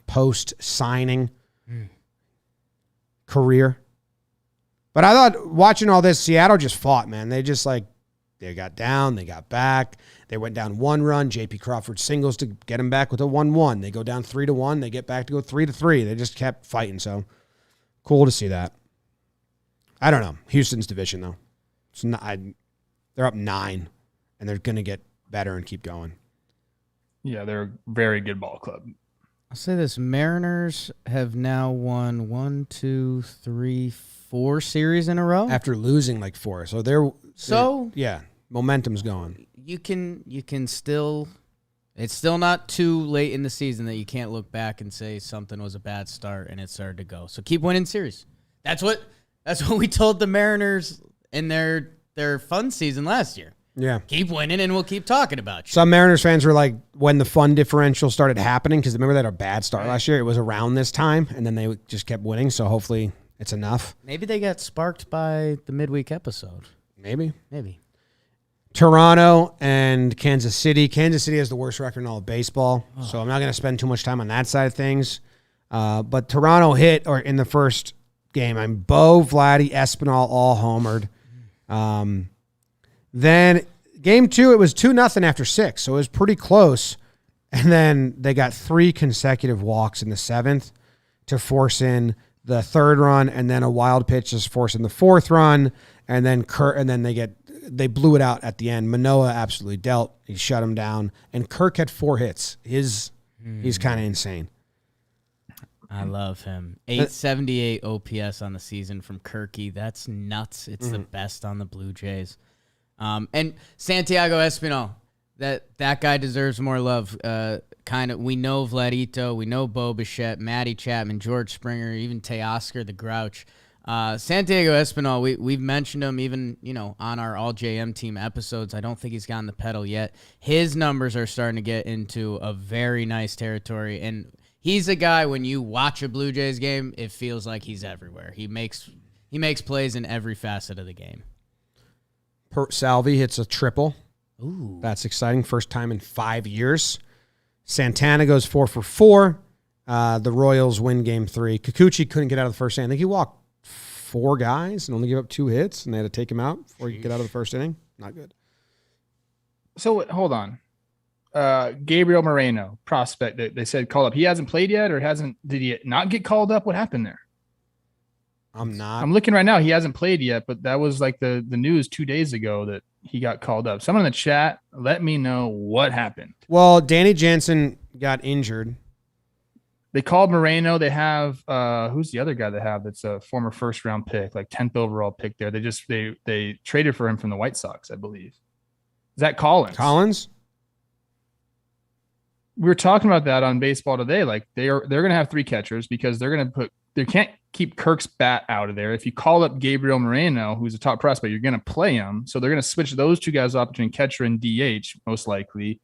post-signing career. But I thought watching all this, Seattle just fought, man. They just they got down, they got back. They went down 1 run. J.P. Crawford singles to get them back with a 1-1. They go down 3-1. They get back to go 3-3. They just kept fighting. So cool to see that. I don't know. Houston's division, though. It's not, they're up 9, and they're going to get better and keep going. Yeah, they're a very good ball club. I'll say this. Mariners have now won 4 series in a row. After losing like 4. So yeah, momentum's going. You can still It's still not too late in the season that you can't look back and say something was a bad start and it started to go. So keep winning series. That's what we told the Mariners in their fun season last year. Yeah. Keep winning and we'll keep talking about you. Some Mariners fans were like, when the fun differential started happening, because remember they had a bad start last year, it was around this time, and then they just kept winning, so hopefully it's enough. Maybe they got sparked by the midweek episode. Maybe. Toronto and Kansas City. Kansas City has the worst record in all of baseball, so I'm not going to spend too much time on that side of things. But Toronto hit in the first game. Bo, Vladdy, Espinal all homered. Then game 2, it was 2-0 after 6, so it was pretty close. And then they got 3 consecutive walks in the 7th to force in the 3rd run, and then a wild pitch to force in the 4th run, and then they blew it out at the end. Manoah absolutely dealt. He shut him down, and Kirk had 4 hits. He's kind of insane. I love him. 878 OPS on the season from Kirky. That's nuts. It's the best on the Blue Jays. And Santiago Espinal, that guy deserves more love. We know Vladito, we know Bo Bichette, Matty Chapman, George Springer, even Teoscar the Grouch. Santiago Espinal, we've mentioned him even, on our All JM team episodes. I don't think he's gotten the pedal yet. His numbers are starting to get into a very nice territory, and he's a guy, when you watch a Blue Jays game, it feels like he's everywhere. He makes plays in every facet of the game. Salvi hits a triple. Ooh. That's exciting. First time in 5 years. Santana goes 4 for 4. The Royals win game 3. Kikuchi couldn't get out of the first inning. I think he walked 4 guys and only gave up 2 hits, and they had to take him out before he could get out of the first inning. Not good. So hold on. Gabriel Moreno, prospect that they said called up. He hasn't played yet, or did he not get called up? What happened there? I'm looking right now. He hasn't played yet, but that was like the news 2 days ago that he got called up. Someone in the chat, let me know what happened. Well, Danny Jansen got injured. They called Moreno. They have who's the other guy they have that's a former first round pick, like 10th overall pick there. They traded for him from the White Sox, I believe. Is that Collins? We were talking about that on Baseball Today. Like they're going to have 3 catchers because they can't keep Kirk's bat out of there. If you call up Gabriel Moreno, who's a top prospect, you're going to play him. So they're going to switch those 2 guys off between catcher and DH, most likely.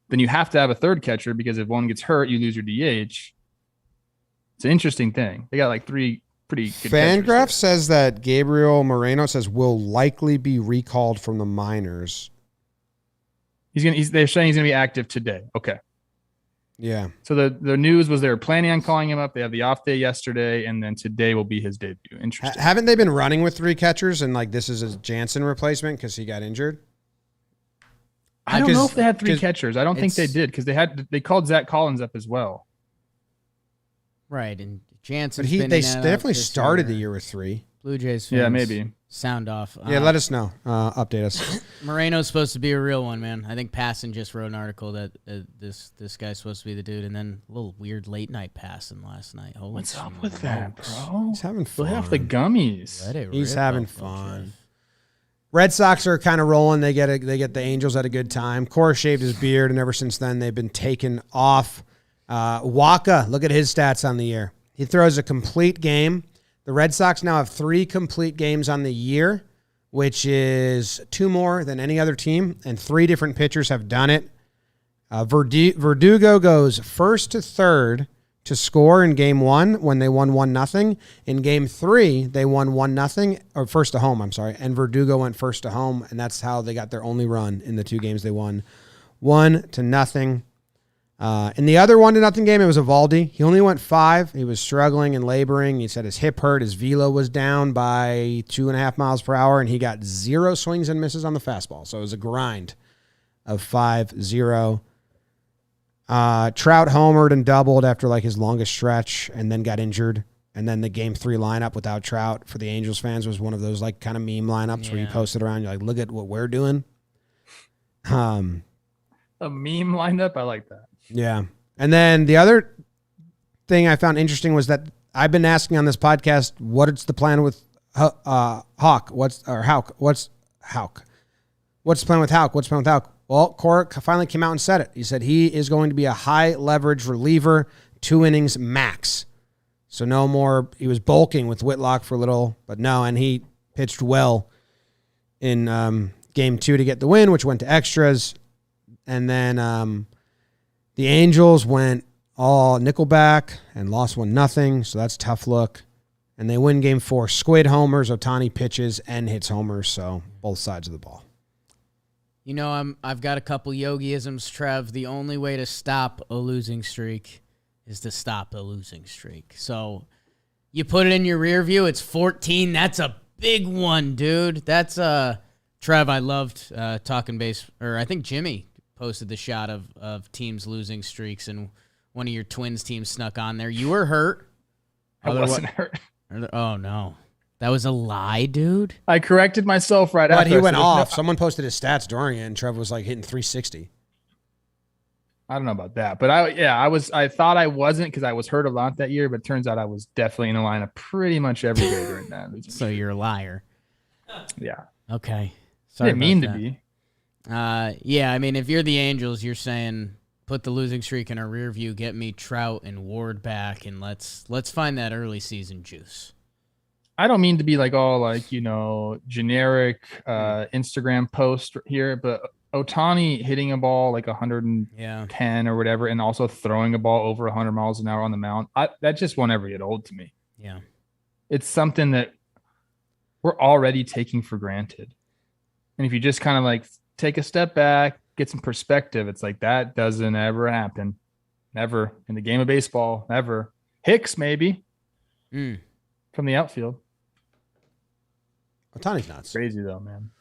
Then you have to have a 3rd catcher because if one gets hurt, you lose your DH. It's an interesting thing. They got like 3 pretty good Fangraph says that Gabriel Moreno will likely be recalled from the minors. They're saying he's going to be active today. Okay. Yeah. So the news was they were planning on calling him up. They had the off day yesterday, and then today will be his debut. Interesting. Haven't they been running with 3 catchers, and like this is a Jansen replacement because he got injured? I don't know if they had 3 catchers. I don't think they did because they called Zach Collins up as well. Right, and Jansen. But they definitely started the year with 3. Blue Jays fans. Yeah, maybe. Sound off. Yeah, let us know. Update us. Moreno's supposed to be a real one, man. I think Passan just wrote an article that this guy's supposed to be the dude, and then a little weird late night passing last night. What's up with that, bro? He's having fun. Fill off the gummies. He's having fun. Red Sox are kind of rolling. They get the Angels at a good time. Cora shaved his beard, and ever since then they've been taken off. Wacha, look at his stats on the year. He throws a complete game. The Red Sox now have 3 complete games on the year, which is 2 more than any other team, and 3 different pitchers have done it. Verdugo goes 1st to 3rd to score in game 1 when they won 1-0. In game 3, they won 1-0, or 1st to home, I'm sorry, and Verdugo went 1st to home, and that's how they got their only run in the 2 games they won. 1-0. In the other 1-0 game, it was Eovaldi. He only went 5. He was struggling and laboring. He said his hip hurt. His velo was down by 2.5 miles per hour, and he got 0 swings and misses on the fastball. So it was a grind of 5-0. Trout homered and doubled after like his longest stretch and then got injured. And then the game 3 lineup without Trout for the Angels fans was one of those like kind of meme lineups where you posted around. You're like, look at what we're doing. A meme lineup? I like that. Yeah. And then the other thing I found interesting was that I've been asking on this podcast, what's the plan with Houck? What's the plan with Houck? Well, Cora finally came out and said it. He said he is going to be a high leverage reliever, 2 innings max. So no more. He was bulking with Whitlock for a little, but no, and he pitched well in game 2 to get the win, which went to extras. And then the Angels went all nickelback and lost 1-0, so that's a tough look. And they win game 4. Squid homers, Ohtani pitches and hits homers, so both sides of the ball. You know, I've got a couple Yogi-isms, Trev. The only way to stop a losing streak is to stop a losing streak. So you put it in your rear view, it's 14. That's a big one, dude. That's Trev, I loved talking base, or I think Jimmy posted the shot of teams losing streaks, and one of your Twins teams snuck on there. You were hurt. I wasn't hurt. Oh, no. That was a lie, dude. I corrected myself right after. But he went off. Someone posted his stats during it, and Trevor was like hitting 360. I don't know about that, but I thought I wasn't because I was hurt a lot that year, but it turns out I was definitely in the lineup pretty much every day during that. So you're a liar. Yeah. Okay. I didn't mean to be. Yeah, I mean, if you're the Angels, you're saying put the losing streak in our rear view, get me Trout and Ward back, and let's find that early season juice. I don't mean to be like all like, you know, generic Instagram post here, but Ohtani hitting a ball like 110 or whatever, and also throwing a ball over 100 miles an hour on the mound, that just won't ever get old to me. Yeah. It's something that we're already taking for granted. And if you just kind of like take a step back, get some perspective, it's like that doesn't ever happen. Never. In the game of baseball, never. Hicks, maybe. From the outfield. Ohtani's nuts. Crazy, though, man.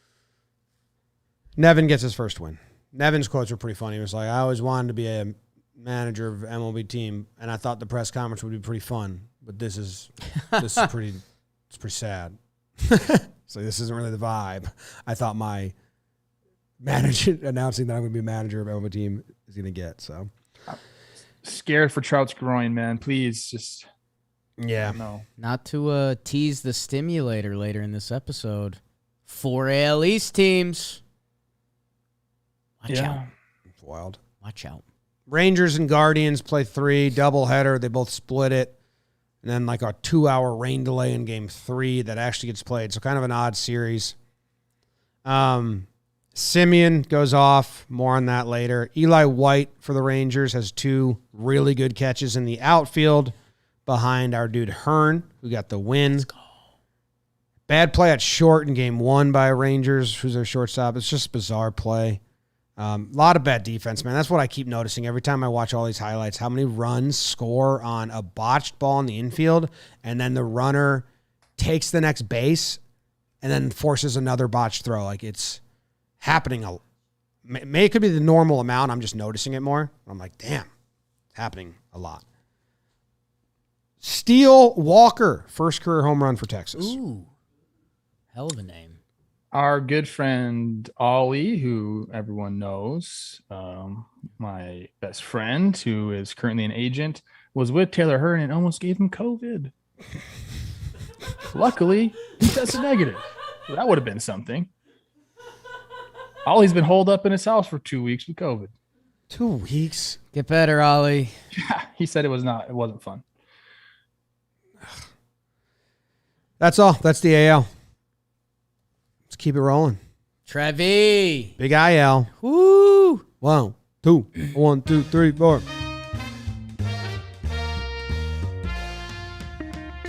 Nevin gets his first win. Nevin's quotes were pretty funny. He was like, I always wanted to be a manager of MLB team, and I thought the press conference would be pretty fun, but this is pretty sad. So this isn't really the vibe I thought my manager announcing that I'm going to be a manager of MLB team is going to get. So scared for Trout's groin, man. Please just. Yeah. No. Not to tease the stimulator later in this episode. 4 AL East teams. Watch out. It's wild. Watch out. Rangers and Guardians play 3, doubleheader. They both split it. And then like a 2-hour rain delay in game 3 that actually gets played. So kind of an odd series. Semien goes off. More on that later. Eli White for the Rangers has 2 really good catches in the outfield behind our dude Hearn, who got the win. Let's go. Bad play at short in game 1 by Rangers, who's their shortstop. It's just bizarre play. A lot of bad defense, man. That's what I keep noticing every time I watch all these highlights, how many runs score on a botched ball in the infield, and then the runner takes the next base and then forces another botched throw. Like, it's happening. It could be the normal amount. I'm just noticing it more. I'm like, damn, it's happening a lot. Steele Walker, first career home run for Texas. Ooh, hell of a name. Our good friend Ollie, who everyone knows, my best friend, who is currently an agent, was with Taylor Hearn and almost gave him COVID. Luckily, he tested negative. That would have been something. Ollie's been holed up in his house for 2 weeks with COVID. 2 weeks? Get better, Ollie. Yeah, he said it wasn't fun. That's all. That's the AL. Let's keep it rolling. Trevi. Big IL. Woo. 1, 2, 1, 2, 3, 4.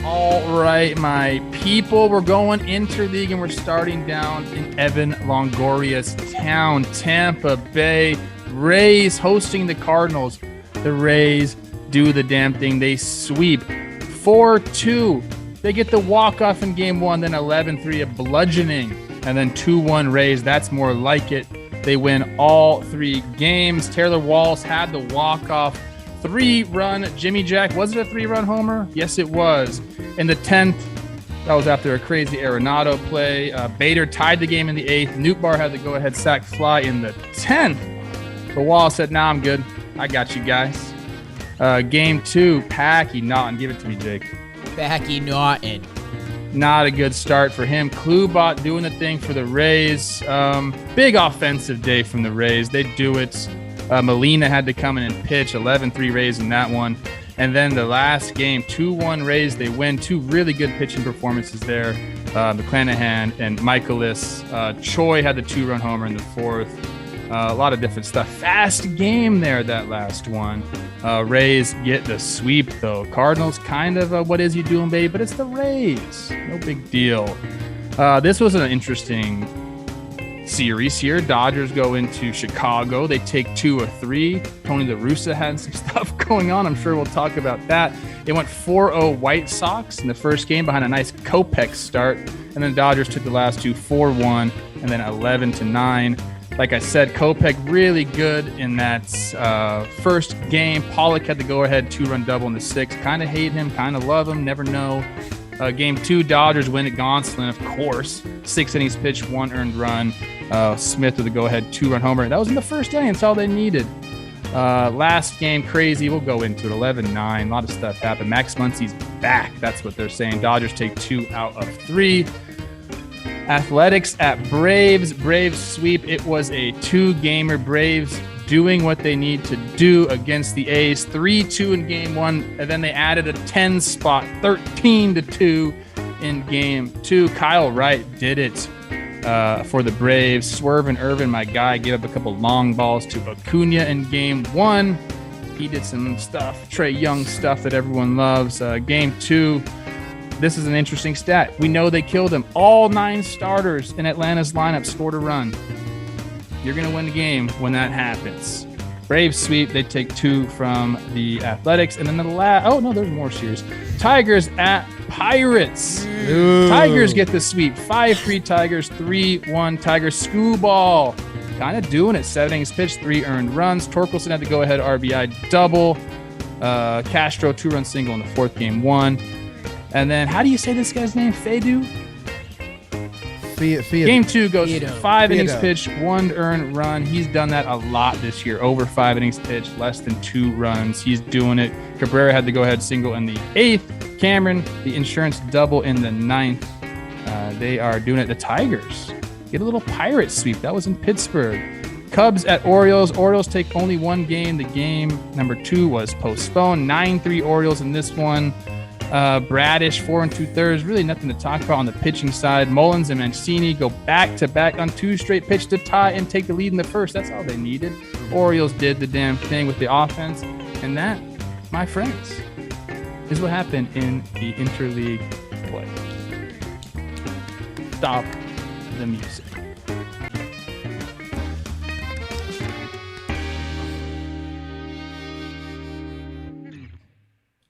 All right, my people, we're going Interleague, and we're starting down in Evan Longoria's town, Tampa Bay. Rays hosting the Cardinals. The Rays do the damn thing. They sweep 4-2. They get the walk-off in game 1, then 11-3, a bludgeoning, and then 2-1 Rays. That's more like it. They win all 3 games. Taylor Walls had the walk-off 3-run Jimmy Jack. Was it a 3-run homer? Yes, it was. In the 10th, that was after a crazy Arenado play. Bader tied the game in the 8th. Nootbaar had the go-ahead sac fly in the 10th. But Wallace said, nah, I'm good. I got you guys. Game 2, Packy Naughton. Give it to me, Jake. Packy Naughton. Not a good start for him. Klubot doing the thing for the Rays. Big offensive day from the Rays. They do it. Molina had to come in and pitch. 11-3 Rays in that one. And then the last game, 2-1 Rays. They win. 2 really good pitching performances there. McClanahan and Michaelis. Choi had the 2-run homer in the 4th. A lot of different stuff. Fast game there, that last one. Rays get the sweep, though. Cardinals kind of what is you doing, baby? But it's the Rays. No big deal. This was an interesting series here. Dodgers go into Chicago. They take 2 of 3. Tony La Russa had some stuff going on. I'm sure we'll talk about that. It went 4-0 White Sox in the first game behind a nice Kopech start. And then the Dodgers took the last 2, 4-1, and then 11-9. Like I said, Kopech really good in that first game. Pollock had the go-ahead 2-run double in the 6th. Kind of hate him, kind of love him, never know. Game 2, Dodgers win at Gonzalez, of course. 6 innings pitched, 1 earned run. Smith with the go-ahead 2-run homer. That was in the first inning. That's all they needed. Last game, crazy. We'll go into it. 11-9. A lot of stuff happened. Max Muncy's back. That's what they're saying. Dodgers take 2 out of 3. Athletics at Braves. Braves sweep. It was a 2-gamer. Braves doing what they need to do against the A's. 3-2 in game 1, and then they added a 10 spot, 13-2 in game 2. Kyle Wright did it for the Braves. Swerve and Irvin, my guy, gave up a couple long balls to Acuna in game 1. He did some stuff, Trey Young stuff that everyone loves. Game 2. This is an interesting stat. We know they killed him. All 9 starters in Atlanta's lineup scored a run. You're going to win the game when that happens. Braves sweep. They take 2 from the Athletics. And then the there's more series. Tigers at Pirates. Ooh. Tigers get the sweep. 5-3 Tigers, 3-1 Tigers. Skubal kind of doing it. 7 innings pitched, 3 earned runs. Torkelson had the go-ahead RBI double. Castro 2-run single in the 4th, game 1. And then, how do you say this guy's name? Fadu? Game 2 goes 5 innings pitched, 1 earned run. He's done that a lot this year. Over 5 innings pitched, less than 2 runs. He's doing it. Cabrera had the go-ahead single in the 8th. Cameron, the insurance double in the 9th. They are doing it. The Tigers get a little Pirate sweep. That was in Pittsburgh. Cubs at Orioles. Orioles take only 1 game. The game number 2 was postponed. 9-3 Orioles in this one. Bradish, 4 2/3. Really nothing to talk about on the pitching side. Mullins and Mancini go back-to-back on 2 straight pitch to tie and take the lead in the first. That's all they needed. Orioles did the damn thing with the offense. And that, my friends, is what happened in the interleague play. Stop the music.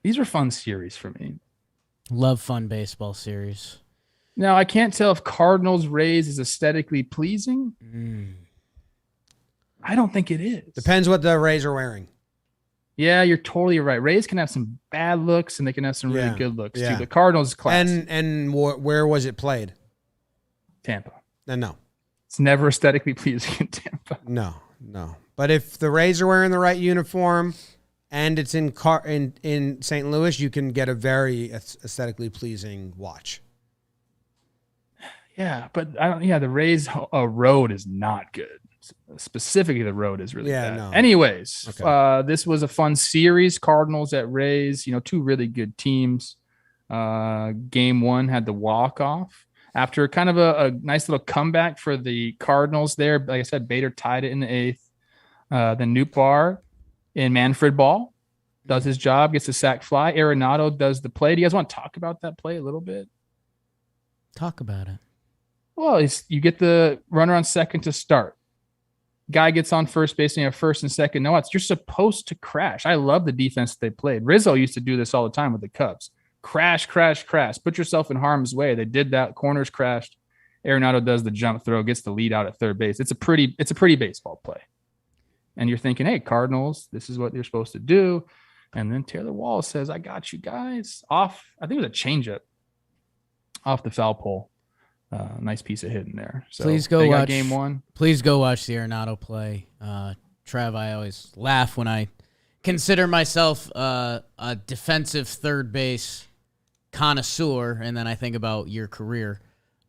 These are fun series for me. Love fun baseball series. Now, I can't tell if Cardinals-Rays is aesthetically pleasing. I don't think it is. Depends what the Rays are wearing. Yeah, you're totally right. Rays can have some bad looks, and they can have some really good looks, too. The Cardinals class. And where was it played? Tampa. No. It's never aesthetically pleasing in Tampa. No. But if the Rays are wearing the right uniform and it's in St. Louis, you can get a very aesthetically pleasing watch. Yeah, but the Rays road is not good. Specifically, the road is really bad. No. Anyways, okay. This was a fun series. Cardinals at Rays, 2 really good teams. Game 1 had the walk-off. After kind of a nice little comeback for the Cardinals there. Like I said, Bader tied it in the 8th. Then Nootbaar in Manfred Ball does his job, gets a sac fly. Arenado does the play. Do you guys want to talk about that play a little bit? Talk about it. Well, you get the runner on second to start. Guy gets on first base and you have first and second. No outs. You're supposed to crash. I love the defense they played. Rizzo used to do this all the time with the Cubs. Crash. Put yourself in harm's way. They did that. Corners crashed. Arenado does the jump throw, gets the lead out at third base. It's a pretty baseball play. And you're thinking, hey, Cardinals, this is what you're supposed to do. And then Taylor Walls says, I got you guys. Off, I think it was a changeup off the foul pole. Nice piece of hitting there. So please go watch game 1. Please go watch the Arenado play. Trev, I always laugh when I consider myself a defensive third base connoisseur, and then I think about your career.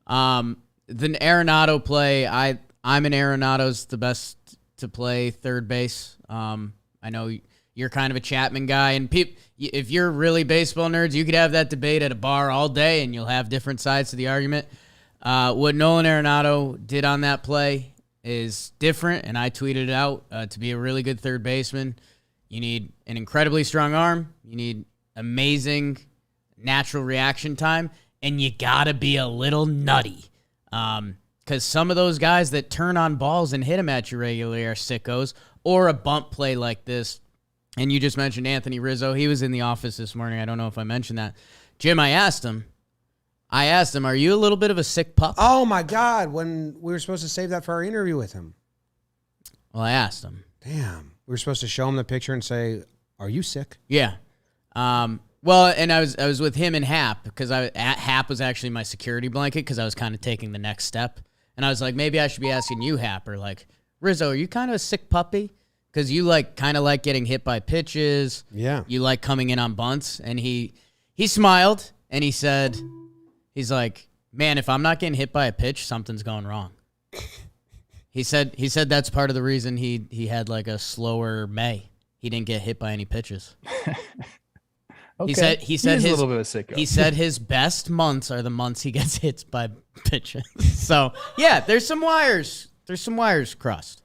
The Arenado play, I'm an Arenado's the best to play third base. I know you're kind of a Chapman guy, and if you're really baseball nerds, you could have that debate at a bar all day, and you'll have different sides to the argument. What Nolan Arenado did on that play is different, and I tweeted it out. To be a really good third baseman, you need an incredibly strong arm, you need amazing natural reaction time, and you gotta be a little nutty. Because some of those guys that turn on balls and hit them at you regularly are sickos, or a bump play like this. And you just mentioned Anthony Rizzo. He was in the office this morning. I don't know if I mentioned that. Jim, I asked him, are you a little bit of a sick pup? Oh, my God. When we were supposed to save that for our interview with him. Well, I asked him. Damn. We were supposed to show him the picture and say, are you sick? Yeah. Well, and I was with him and Hap, because Hap was actually my security blanket, because I was kind of taking the next step. And I was like, maybe I should be asking you, Happer, like, Rizzo, are you kind of a sick puppy? Because you kind of like getting hit by pitches. Yeah. You like coming in on bunts. And he smiled, and he said, he's like, man, if I'm not getting hit by a pitch, something's going wrong. He said that's part of the reason he had like a slower May. He didn't get hit by any pitches. Okay. He said He's his, a little bit of a sicko. He said his best months are the months he gets hit by pitches. So yeah, there's some wires crossed.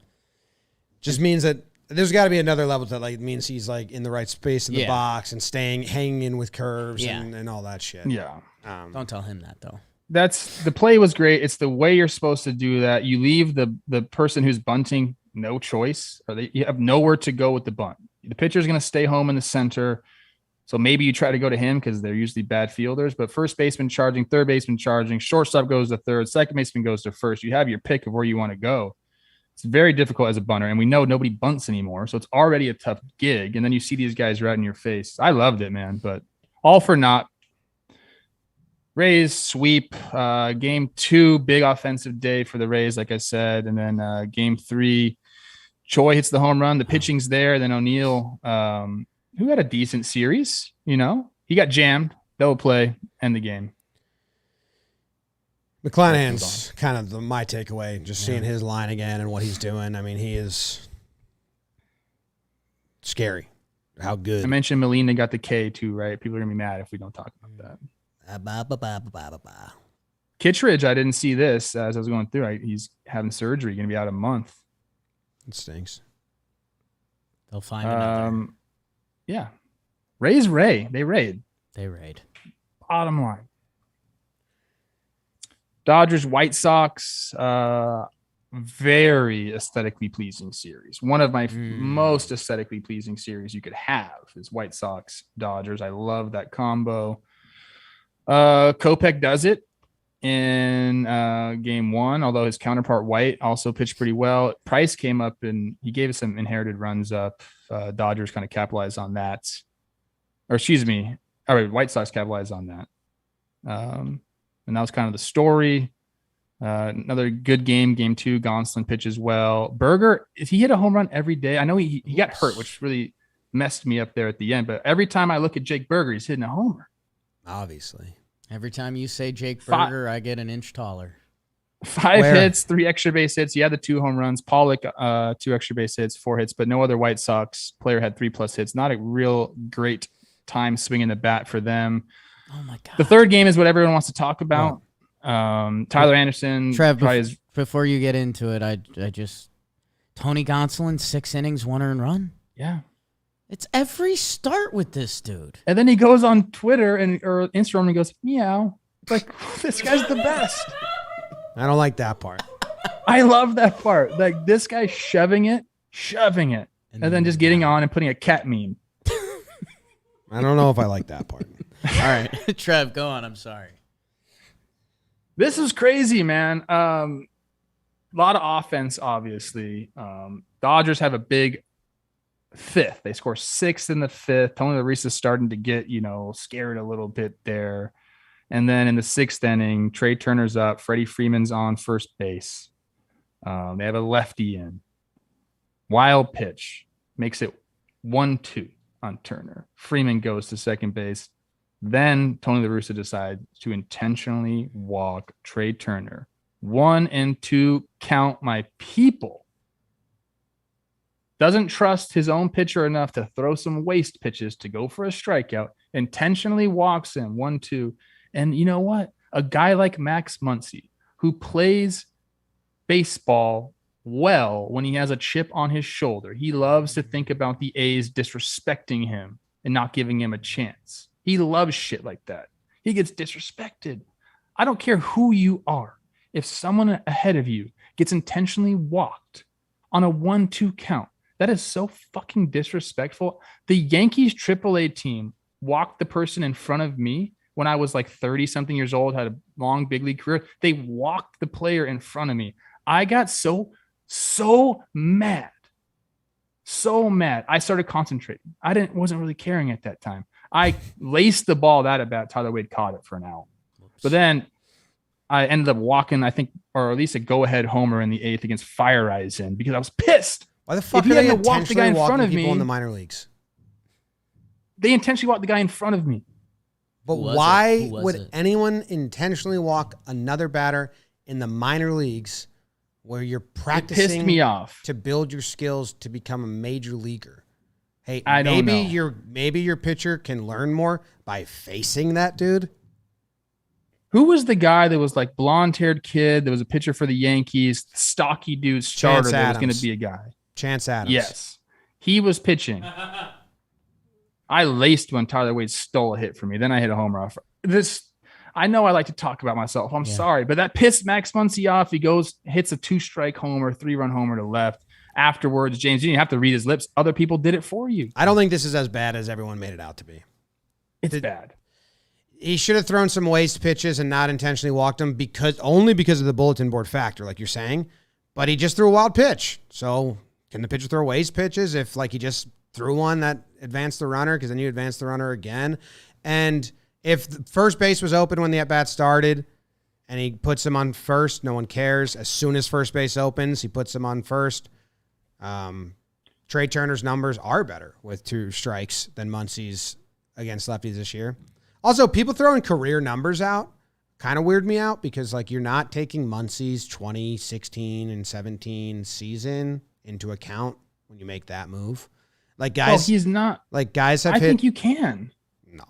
Just means that there's got to be another level that like means he's like in the right space in the box and hanging in with curves and all that shit. Yeah. Don't tell him that though. That's the play was great. It's the way you're supposed to do that. You leave the person who's bunting no choice, or you have nowhere to go with the bunt. The pitcher's going to stay home in the center. So maybe you try to go to him because they're usually bad fielders, but first baseman charging, third baseman charging, shortstop goes to third, second baseman goes to first. You have your pick of where you want to go. It's very difficult as a bunter, and we know nobody bunts anymore, so it's already a tough gig. And then you see these guys right in your face. I loved it, man, but all for naught. Rays sweep. Game 2, big offensive day for the Rays, like I said. And then game 3, Choi hits the home run. The pitching's there. Then O'Neill, who had a decent series, he got jammed. Double play, end the game. McClanahan's kind of my takeaway, just seeing his line again and what he's doing. I mean, he is scary. How good. I mentioned Molina got the K too, right? People are going to be mad if we don't talk about that. Kittredge, I didn't see this as I was going through. He's having surgery, going to be out a month. It stinks. They'll find another. Yeah. Rays Ray. They raid. Bottom line. Dodgers, White Sox, very aesthetically pleasing series. One of my most aesthetically pleasing series you could have is White Sox, Dodgers. I love that combo. Kopech does it in game 1, although his counterpart White also pitched pretty well. Price came up and he gave us some inherited runs up. Dodgers kind of capitalized on that. Or excuse me. All right, White Sox capitalized on that. And that was kind of the story. Another good game, game 2. Gonsolin pitches well. Berger, if he hit a home run every day, I know he got hurt, which really messed me up there at the end. But every time I look at Jake Berger, he's hitting a homer. Obviously. Every time you say Jake Berger, I get an inch taller. 5 hits, 3 extra base hits. He had the 2 home runs. Pollock, 2 extra base hits, 4 hits, but no other White Sox player had 3+ hits. Not a real great time swinging the bat for them. Oh my God. The third game is what everyone wants to talk about. Tyler Anderson. Trev, before you get into it, I just Tony Gonsolin, 6 innings, 1 earned run. Yeah. It's every start with this dude. And then he goes on Twitter or Instagram and he goes, meow. It's like, this guy's the best. I don't like that part. I love that part. Like this guy shoving it, and then just getting on and putting a cat meme. I don't know if I like that part. All right. Trev, go on. I'm sorry. This is crazy, man. A lot of offense, obviously. Dodgers have a big 5th. They score 6 in the 5th. Tony La Russa's starting to get, scared a little bit there. And then in the 6th inning, Trey Turner's up. Freddie Freeman's on first base. They have a lefty in. Wild pitch. Makes it 1-2 on Turner. Freeman goes to second base. Then Tony La Russa decides to intentionally walk Trea Turner. 1 and 2 count, my people. Doesn't trust his own pitcher enough to throw some waste pitches to go for a strikeout. Intentionally walks him 1-2. And you know what? A guy like Max Muncy, who plays baseball well when he has a chip on his shoulder, he loves to think about the A's disrespecting him and not giving him a chance. He loves shit like that. He gets disrespected. I don't care who you are. If someone ahead of you gets intentionally walked on a 1-2 count, that is so fucking disrespectful. The Yankees AAA team walked the person in front of me when I was like 30-something years old, had a long big league career. They walked the player in front of me. I got so mad. So mad. I started concentrating. Wasn't really caring at that time. I laced the ball that at bat. Tyler Wade caught it for an out. But then I ended up walking, I think, or at least a go-ahead homer in the 8th against Fire Eyes in because I was pissed. Why the fuck if are they hadn't walked the guy in front of people me in the minor leagues? They intentionally walked the guy in front of me. But why would anyone intentionally walk another batter in the minor leagues where you're practicing it pissed me off to build your skills to become a major leaguer? Hey, don't know. maybe your pitcher can learn more by facing that dude. Who was the guy that was like blonde-haired kid that was a pitcher for the Yankees, stocky dude starter that was going to be a guy? Chance Adams. Yes. He was pitching. I laced when Tyler Wade stole a hit from me. Then I hit a homer off. I know I like to talk about myself. I'm sorry, but that pissed Max Muncy off. He hits a 2-strike homer, 3-run homer to left. Afterwards, James, you didn't have to read his lips. Other people did it for you. I don't think this is as bad as everyone made it out to be. It's bad. He should have thrown some waste pitches and not intentionally walked them only because of the bulletin board factor, like you're saying. But he just threw a wild pitch. So can the pitcher throw waste pitches if like he just threw one that advanced the runner, because then you advance the runner again? And if the first base was open when the at-bat started and he puts him on first, no one cares. As soon as first base opens, he puts him on first. Trea Turner's numbers are better with 2 strikes than Muncy's against lefties this year. Also, people throwing career numbers out kind of weird me out because like you're not taking Muncy's 2016 and 17 season into account when you make that move. Like guys, he's not. Like guys have. I think you can. No,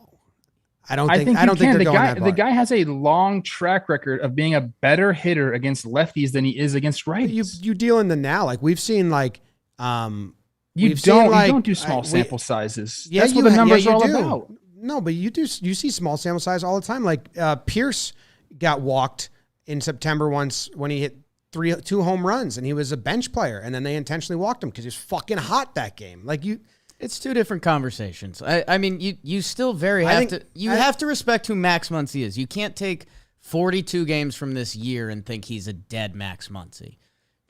I don't think they're going that far. The guy has a long track record of being a better hitter against lefties than he is against righties. You deal in the now. Like we've seen like you don't do small sample sizes. Yeah, that's what the numbers are all about. No, but you see small sample size all the time. Like Pierce got walked in September once when he hit 2 home runs and he was a bench player, and then they intentionally walked him because he was fucking hot that game. Like it's 2 different conversations. I mean, you still have to respect who Max Muncy is. You can't take 42 games from this year and think he's a dead Max Muncy.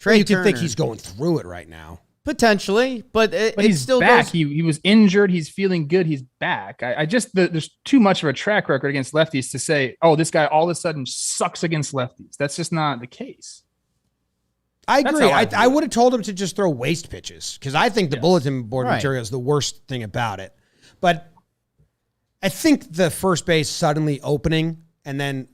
You can think he's going through it right now. Potentially, but he's still back. Goes... He was injured. He's feeling good. He's back. There's too much of a track record against lefties to say, oh, this guy all of a sudden sucks against lefties. That's just not the case. I agree. I would have told him to just throw waste pitches because I think the bulletin board material is the worst thing about it. But I think the first base suddenly opening and then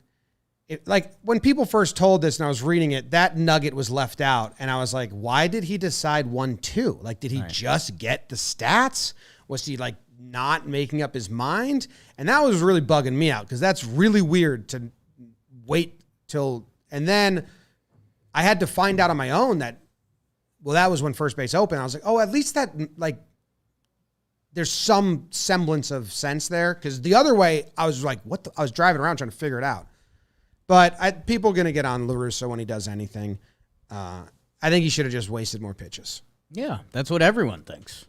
like when people first told this and I was reading it, that nugget was left out. And I was like, why did he decide 1-2? Like, did he just get the stats? Was he like not making up his mind? And that was really bugging me out because that's really weird to wait till, and then I had to find out on my own that was when first base opened. I was like, oh, at least that like, there's some semblance of sense there. Cause the other way I was like, I was driving around trying to figure it out. But people are going to get on La Russa when he does anything. I think he should have just wasted more pitches. Yeah, that's what everyone thinks.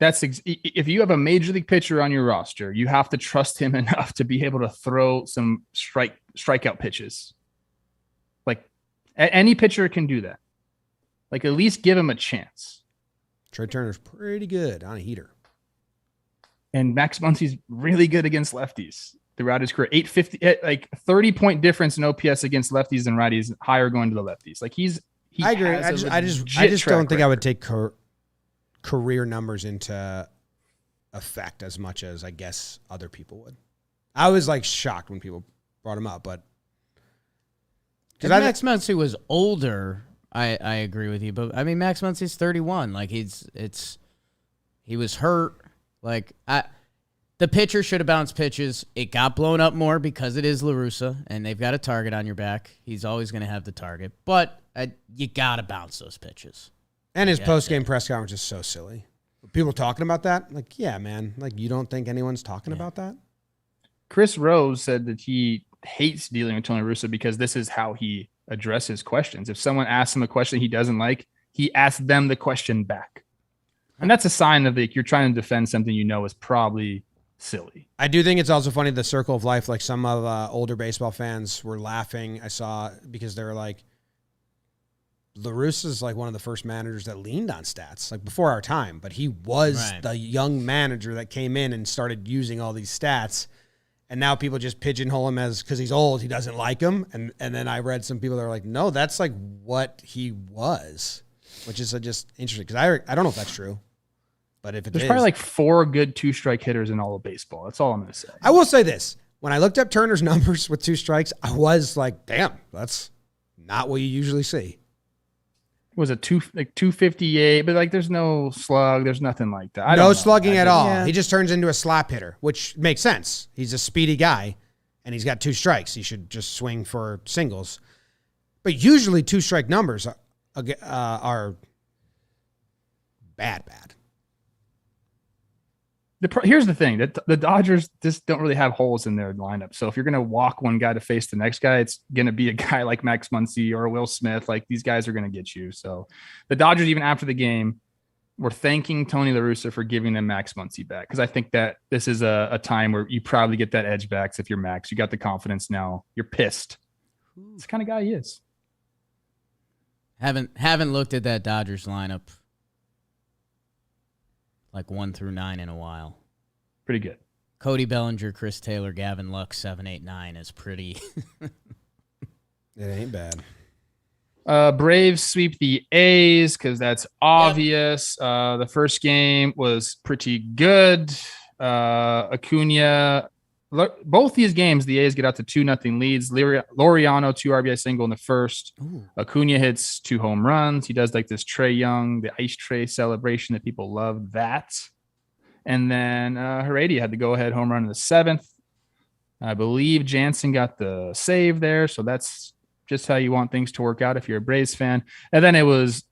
If you have a major league pitcher on your roster, you have to trust him enough to be able to throw some strikeout pitches. Like any pitcher can do that. Like at least give him a chance. Trea Turner's pretty good on a heater. And Max Muncy's really good against lefties. Throughout his career, 850, like 30-point difference in OPS against lefties and righties, higher going to the lefties. Like I agree. I just don't think I would take career numbers into effect as much as I guess other people would. I was like shocked when people brought him up, but if Max Muncy was older, I agree with you. But I mean, Max Muncy's 31. Like he was hurt. Like the pitcher should have bounced pitches. It got blown up more because it is La Russa, and they've got a target on your back. He's always going to have the target, but you got to bounce those pitches. And his post-game press conference is so silly. People talking about that? Like, yeah, man. Like, you don't think anyone's talking about that? Chris Rose said that he hates dealing with Tony Russa because this is how he addresses questions. If someone asks him a question he doesn't like, he asks them the question back. And that's a sign of like you're trying to defend something you know is probably silly. I do think it's also funny, the circle of life. Like some of older baseball fans were laughing. I saw because they were like, La Russa is like one of the first managers that leaned on stats, like before our time. But he was the young manager that came in and started using all these stats. And now people just pigeonhole him as because he's old, he doesn't like him. And then I read some people that are like, no, that's like what he was, which is just interesting because I don't know if that's true. But if there's probably like 4 good 2-strike hitters in all of baseball. That's all I'm going to say. I will say this. When I looked up Turner's numbers with 2 strikes, I was like, damn, that's not what you usually see. Was it 258? But like, there's no slug. There's nothing like that. No slugging at all. Yeah. He just turns into a slap hitter, which makes sense. He's a speedy guy, and he's got 2 strikes. He should just swing for singles. But usually 2-strike numbers are bad. Here's the thing that the Dodgers just don't really have holes in their lineup. So if you're going to walk one guy to face the next guy, it's going to be a guy like Max Muncy or Will Smith. Like these guys are going to get you. So the Dodgers, even after the game, were thanking Tony La Russa for giving them Max Muncy back. Cause I think that this is a time where you probably get that edge back. So if you're Max, you got the confidence now, you're pissed. It's the kind of guy he is. Haven't looked at that Dodgers lineup like 1 through 9 in a while. Pretty good. Cody Bellinger, Chris Taylor, Gavin Lux, 7, 8, 9 is pretty. It ain't bad. Braves sweep the A's because that's obvious. The first game was pretty good. Acuna. Both these games, the A's get out to 2-0 leads. Laureano, 2 RBI single in the first. Ooh. Acuna hits 2 home runs. He does like this Trea Young, the ice tray celebration that people love that. And then Heredia had the go-ahead home run in the 7th. I believe Jansen got the save there. So that's just how you want things to work out if you're a Braves fan. And then it was,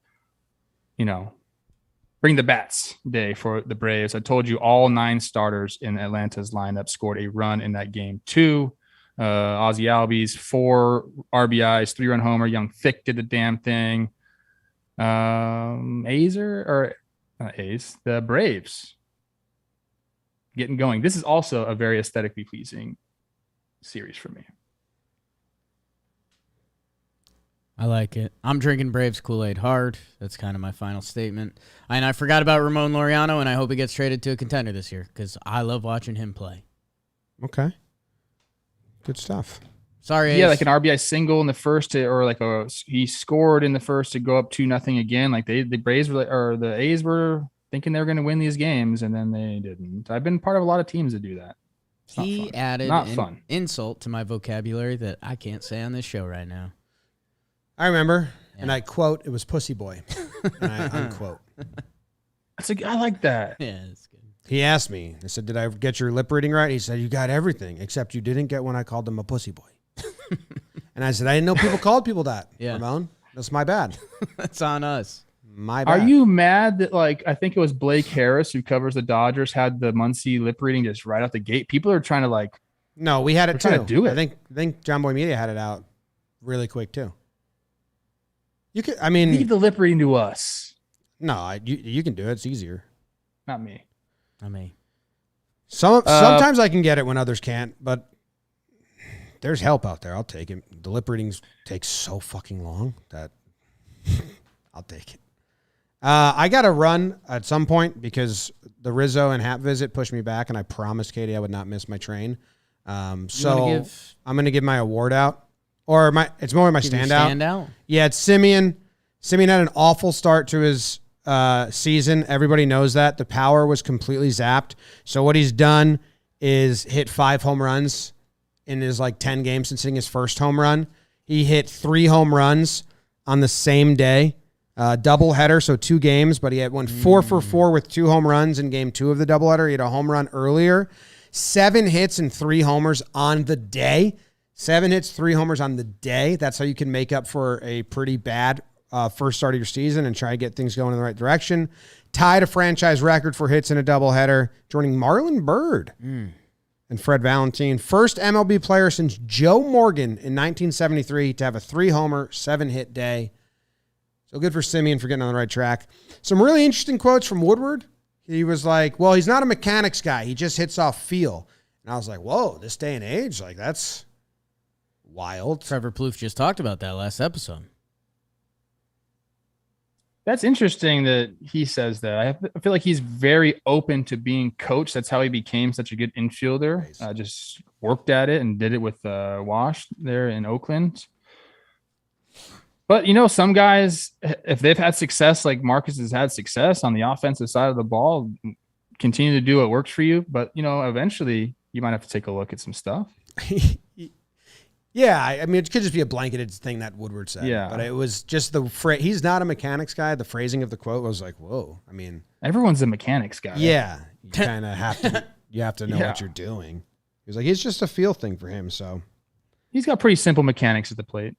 bring the bats day for the Braves. I told you all 9 starters in Atlanta's lineup scored a run in that game too. Ozzie Albies, 4 RBIs, 3-run homer. Young Thick did the damn thing. The Braves getting going. This is also a very aesthetically pleasing series for me. I like it. I'm drinking Braves Kool-Aid hard. That's kind of my final statement. And I forgot about Ramon Laureano, and I hope he gets traded to a contender this year because I love watching him play. Okay. Good stuff. Sorry, yeah, Ace. like an RBI single in the first, he scored in the first to go up 2-0 again. Like the Braves or the A's were thinking they were going to win these games, and then they didn't. I've been part of a lot of teams that do that. He added an insult to my vocabulary that I can't say on this show right now. I remember, and I quote, it was Pussy Boy, and I unquote. I like that. Yeah, that's good. He asked me, I said, did I get your lip reading right? He said, you got everything, except you didn't get when I called him a pussy boy. And I said, I didn't know people called people that, Ramon. That's my bad. That's on us. My bad. Are you mad that, I think it was Blake Harris, who covers the Dodgers, had the Muncy lip reading just right out the gate? People are trying to, No, we had it too. To do it. I think John Boy Media had it out really quick too. You could, leave the lip reading to us. No, you can do it. It's easier. Not me. Not me. Sometimes I can get it when others can't, but there's help out there. I'll take it. The lip readings take so fucking long that I'll take it. I got to run at some point because the Rizzo and Hap visit pushed me back, and I promised Katie I would not miss my train. So I'm going to give my award out. Or it's more my standout. Yeah, it's Semien. Semien had an awful start to his season. Everybody knows that. The power was completely zapped. So what he's done is hit 5 home runs in his 10 games since hitting his first home run. He hit 3 home runs on the same day. Doubleheader, so 2 games, but he had went 4 for 4 with 2 home runs in game 2 of the doubleheader. He had a home run earlier. 7 hits and 3 homers on the day. 7 hits, 3 homers on the day. That's how you can make up for a pretty bad first start of your season and try to get things going in the right direction. Tied a franchise record for hits in a doubleheader, joining Marlon Byrd and Fred Valentine. First MLB player since Joe Morgan in 1973 to have a 3-homer, 7-hit day. So good for Semien for getting on the right track. Some really interesting quotes from Woodward. He was like, well, he's not a mechanics guy. He just hits off feel. And I was like, whoa, this day and age, that's wild. Trevor Plouffe just talked about that last episode. That's interesting that he says that. I feel like he's very open to being coached. That's how he became such a good infielder. Nice. Just worked at it and did it with Wash there in Oakland. But, some guys, if they've had success like Marcus has had success on the offensive side of the ball, continue to do what works for you. But, eventually you might have to take a look at some stuff. Yeah, I mean, it could just be a blanketed thing that Woodward said. Yeah. But it was just the phrase. He's not a mechanics guy. The phrasing of the quote was like, whoa. I mean, everyone's a mechanics guy. Yeah. You kind of have to know what you're doing. He was like, it's just a feel thing for him. So he's got pretty simple mechanics at the plate.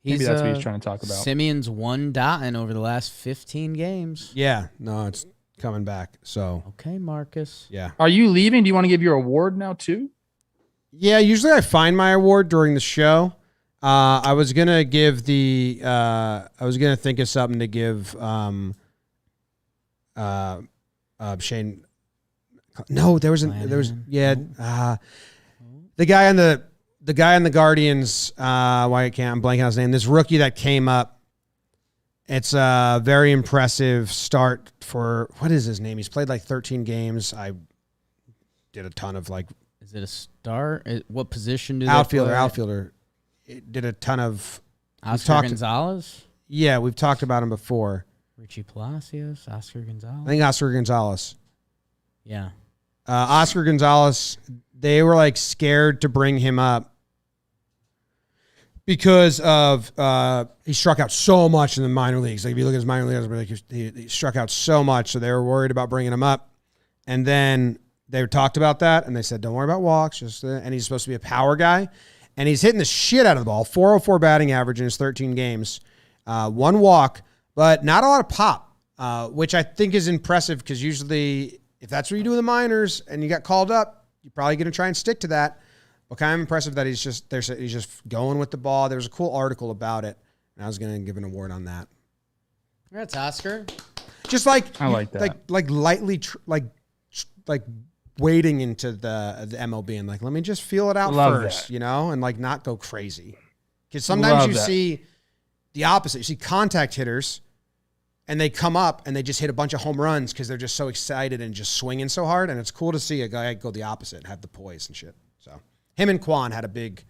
Maybe that's what he's trying to talk about. Semien's 1 dotting over the last 15 games. Yeah. No, it's coming back. So. Okay, Marcus. Yeah. Are you leaving? Do you want to give your award now too? Yeah, usually I find my award during the show. I was gonna give I was gonna think of something to give Shane. No, the guy on the Guardians. Why can't I'm blanking on his name? This rookie that came up. It's a very impressive start for what is his name? He's played 13 games. I did a ton of Is it a start? What position do they outfielder? play? Outfielder. It did a ton of. Oscar Gonzalez? Yeah, we've talked about him before. Richie Palacios, Oscar Gonzalez. I think Oscar Gonzalez. Yeah. Oscar Gonzalez, they were scared to bring him up because of he struck out so much in the minor leagues. If you look at his minor leagues, he struck out so much, so they were worried about bringing him up. And then they talked about that, and they said, don't worry about walks. And he's supposed to be a power guy. And he's hitting the shit out of the ball. 404 batting average in his 13 games. 1 walk, but not a lot of pop, which I think is impressive because usually if that's what you do in the minors and you got called up, you're probably going to try and stick to that. But kind of impressive that he's just going with the ball. There was a cool article about it, and I was going to give an award on that. That's Oscar. Just I like that. Lightly, wading into the MLB and let me just feel it out first, and not go crazy. Because sometimes you see the opposite. You see contact hitters and they come up and they just hit a bunch of home runs because they're just so excited and just swinging so hard. And it's cool to see a guy go the opposite and have the poise and shit. So him and Quan had a big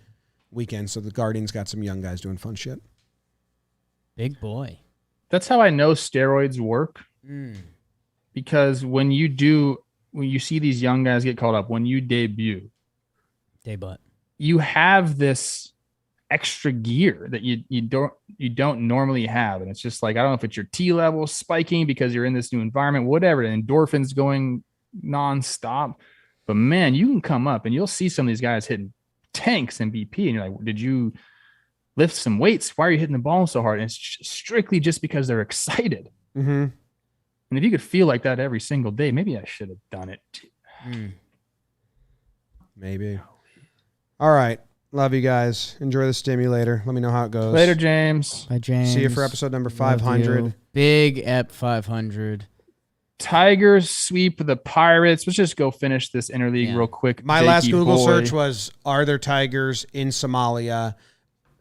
weekend. So the Guardians got some young guys doing fun shit. Big boy. That's how I know steroids work. Because when you see these young guys get called up, when you debut, you have this extra gear that you don't normally have. And it's just I don't know if it's your T level spiking because you're in this new environment, whatever, and endorphins going nonstop. But man, you can come up and you'll see some of these guys hitting tanks in BP. And you're like, did you lift some weights? Why are you hitting the ball so hard? And it's strictly just because they're excited. Mm-hmm. And if you could feel like that every single day, maybe I should have done it. Maybe. All right. Love you guys. Enjoy the stimulator. Let me know how it goes. Later, James. Bye, James. See you for episode number 500. Big Ep 500. Tigers sweep the Pirates. Let's just go finish this interleague real quick. My last Google search was, are there Tigers in Somalia?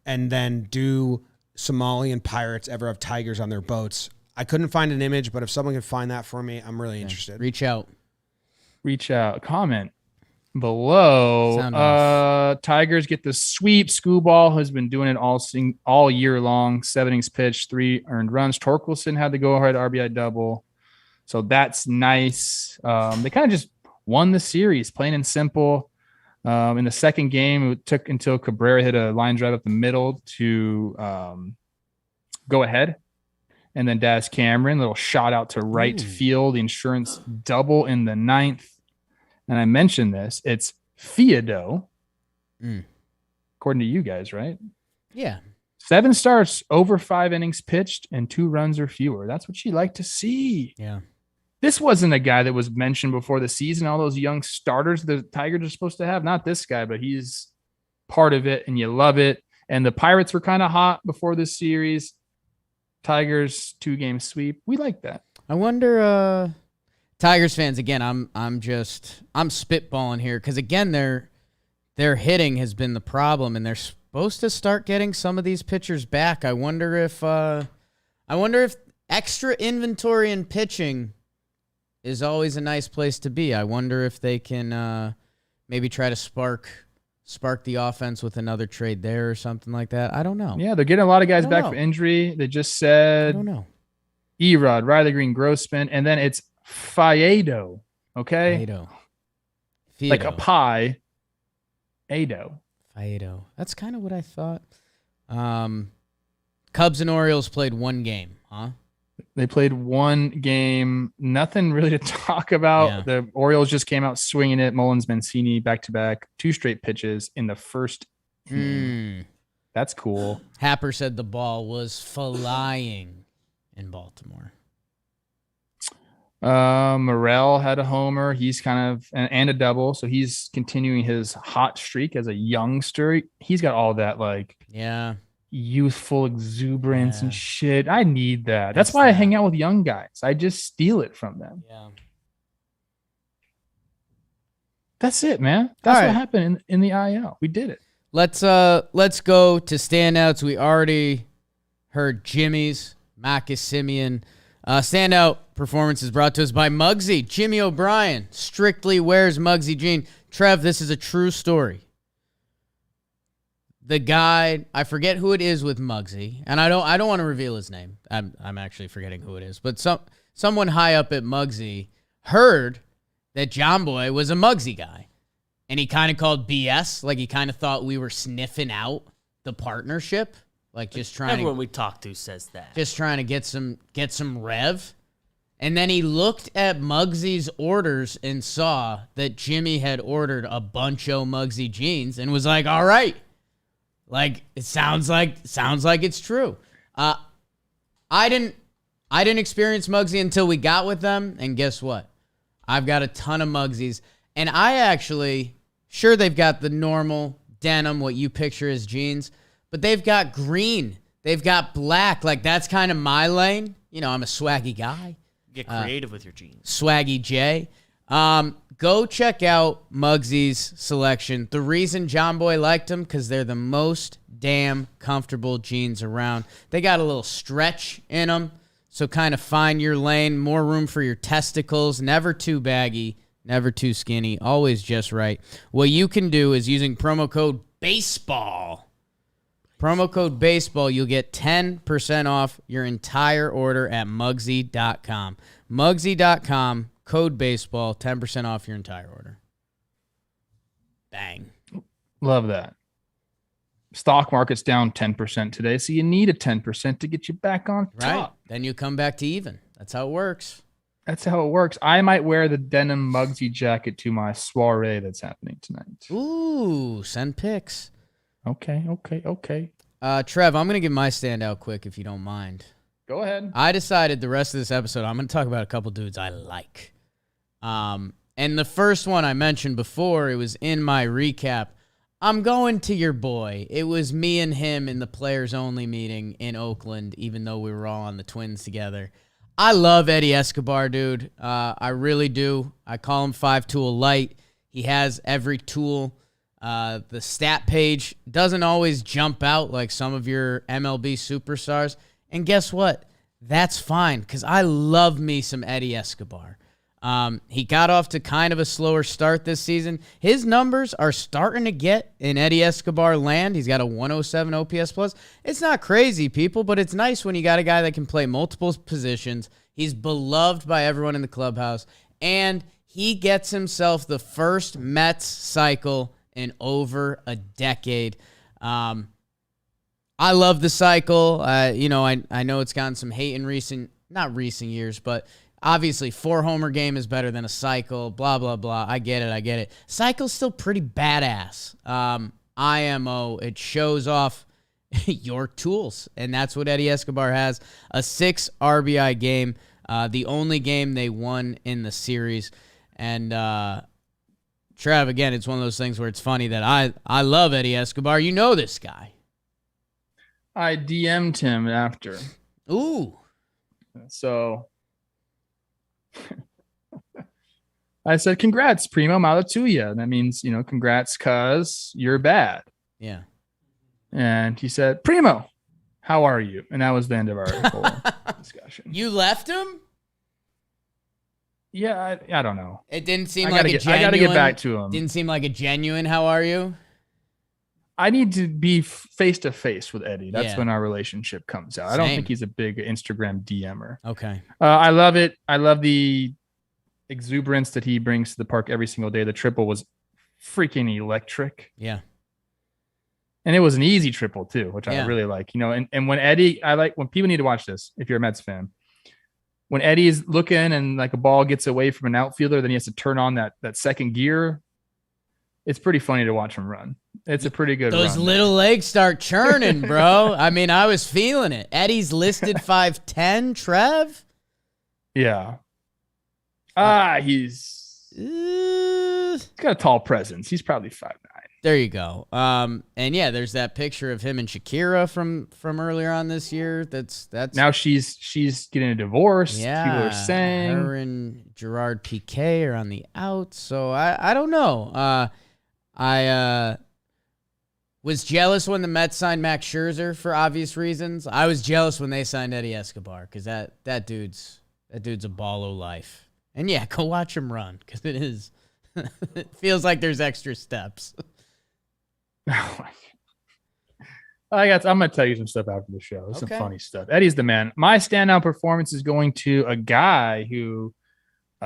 And then do Somalian pirates ever have tigers on their boats? I couldn't find an image, but if someone can find that for me, I'm really interested. Reach out. Comment below. Tigers get the sweep. Skubal has been doing it all year long. 7 innings pitched, 3 earned runs. Torkelson had the go-ahead RBI double. So that's nice. They kind of just won the series, plain and simple. In the second game, it took until Cabrera hit a line drive up the middle to go ahead. And then Daz Cameron, little shot out to right field, the insurance double in the ninth. And I mentioned this. It's Fuego, according to you guys, right? Yeah. 7 starts, over 5 innings pitched, and 2 runs or fewer. That's what you like to see. Yeah. This wasn't a guy that was mentioned before the season. All those young starters the Tigers are supposed to have. Not this guy, but he's part of it, and you love it. And the Pirates were kind of hot before this series. Tigers 2-game sweep. We like that. I wonder, Tigers fans, again, I'm spitballing here because again their hitting has been the problem, and they're supposed to start getting some of these pitchers back. I wonder if extra inventory in pitching is always a nice place to be. I wonder if they can maybe try to spark the offense with another trade there or something like that. I don't know. Yeah, they're getting a lot of guys back from injury. They just said, I don't know. Erod, Riley Green, Grossman, and then it's Fuego. Okay, Fuego. Like a pie. Fuego. That's kind of what I thought. Cubs and Orioles played 1 game, huh? They played 1 game. Nothing really to talk about. Yeah. The Orioles just came out swinging it. Mullins, Mancini, back-to-back, 2 straight pitches in the first inning. That's cool. Happer said the ball was flying in Baltimore. Morel had a homer. He's kind of and a double, so he's continuing his hot streak as a youngster. He's got all that youthful exuberance and shit. I need that. That's why I hang out with young guys. I just steal it from them. Yeah. That's it, man. That's what happened in the IL. We did it. Let's go to standouts. We already heard Jimmy's, Marcus Semien. Standout performance is brought to us by Muggsy. Jimmy O'Brien strictly wears Muggsy jean. Trev, this is a true story. The guy, I forget who it is with Muggsy, and I don't want to reveal his name. I'm actually forgetting who it is, but someone high up at Muggsy heard that John Boy was a Muggsy guy, and he kind of called BS, like he kind of thought we were sniffing out the partnership, like just trying. Everyone we talk to says that. Just trying to get some rev. And then he looked at Muggsy's orders and saw that Jimmy had ordered a bunch of Muggsy jeans and was like, "All right." Like it sounds like it's true. I didn't experience Muggsy until we got with them, and guess what? I've got a ton of Muggsies, and I actually they've got the normal denim, what you picture as jeans, but they've got green, they've got black. Like that's kind of my lane. You know, I'm a swaggy guy. Get creative with your jeans. Swaggy J. Go check out Muggsy's selection. The reason John Boy liked them, because they're the most damn comfortable jeans around. They got a little stretch in them, so kind of find your lane, more room for your testicles, never too baggy, never too skinny, always just right. What you can do is using promo code BASEBALL. Promo code BASEBALL, you'll get 10% off your entire order at Muggsy.com. Muggsy.com. Code BASEBALL, 10% off your entire order. Bang. Love that. Stock market's down 10% today, so you need a 10% to get you back on top. Right. Then you come back to even. That's how it works. That's how it works. I might wear the denim Muggsy jacket to my soiree that's happening tonight. Ooh, send pics. Okay. Trev, I'm going to give my standout quick if you don't mind. Go ahead. I decided the rest of this episode, I'm going to talk about a couple dudes I like. And the first one I mentioned before, it was in my recap. I'm going to your boy. It was me and him in the players-only meeting in Oakland, even though we were all on the Twins together. I love Eddie Escobar, dude. I really do. I call him 5-tool light. He has every tool. The stat page doesn't always jump out like some of your MLB superstars. And guess what? That's fine, because I love me some Eddie Escobar. He got off to kind of a slower start this season. His numbers are starting to get in Eddie Escobar land. He's got a 107 OPS plus. It's not crazy, people, but it's nice when you got a guy that can play multiple positions. He's beloved by everyone in the clubhouse, and he gets himself the first Mets cycle in over a decade. I love the cycle. I know it's gotten some hate in not recent years, but obviously 4-homer game is better than a cycle, blah, blah, blah. I get it. Cycle's still pretty badass. IMO, it shows off your tools, and that's what Eddie Escobar has. A 6 RBI game, the only game they won in the series. And Trev, again, it's one of those things where it's funny that I love Eddie Escobar. You know this guy. I DM'd him after. Ooh. So I said, congrats, Primo, malo tuya. That means, congrats, cuz you're bad. Yeah. And he said, Primo, how are you? And that was the end of our whole discussion. You left him? Yeah, I don't know. It didn't seem like a genuine. I got to get back to him. Didn't seem like a genuine, how are you? I need to be face to face with Eddie. That's when our relationship comes out. I don't think he's a big Instagram DMer. Okay. I love it. I love the exuberance that he brings to the park every single day. The triple was freaking electric. Yeah. And it was an easy triple too, which I really like, and when Eddie, when people need to watch this, if you're a Mets fan, when Eddie is looking and like a ball gets away from an outfielder, then he has to turn on that second gear. It's pretty funny to watch him run. It's a pretty good Those run little legs start churning, bro. I mean, I was feeling it. Eddie's listed 5'10", Trev. Yeah. He's got a tall presence. He's probably 5'9". There you go. And yeah, there's that picture of him and Shakira from earlier on this year. That's now she's getting a divorce. Yeah, people are saying her and Gerard Piqué are on the out. So I don't know. I was jealous when the Mets signed Max Scherzer for obvious reasons. I was jealous when they signed Eddie Escobar because that dude's a ball of life. And yeah, go watch him run because it is. It feels like there's extra steps. I'm going to tell you some stuff after the show. Some funny stuff. Eddie's the man. My standout performance is going to a guy who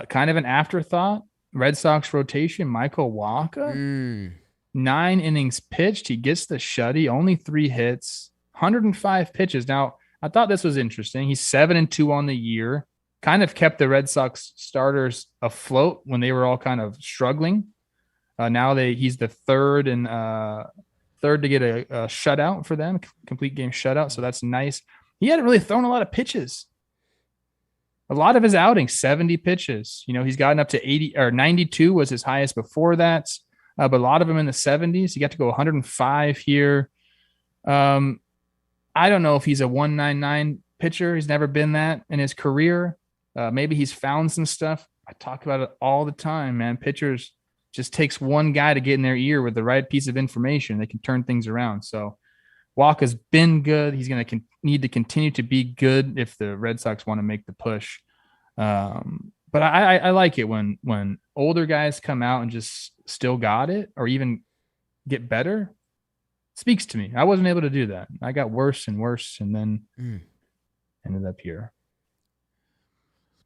kind of an afterthought. Red Sox rotation, Michael Wacha. 9 innings pitched. He gets the shutty, only 3 hits, 105 pitches. Now, I thought this was interesting. He's 7-2 on the year. Kind of kept the Red Sox starters afloat when they were all kind of struggling. Now he's the third to get a shutout for them, complete game shutout. So that's nice. He hadn't really thrown a lot of pitches. A lot of his outings, 70 pitches. He's gotten up to 80 or 92 was his highest before that. But a lot of them in the 70s. He got to go 105 here. I don't know if he's a 199 pitcher. He's never been that in his career. Maybe he's found some stuff. I talk about it all the time, man. Pitchers just takes one guy to get in their ear with the right piece of information. They can turn things around. So Wacha's been good. He's going to need to continue to be good if the Red Sox want to make the push. But I like it when older guys come out and just still got it or even get better. It speaks to me. I wasn't able to do that. I got worse and worse and then ended up here.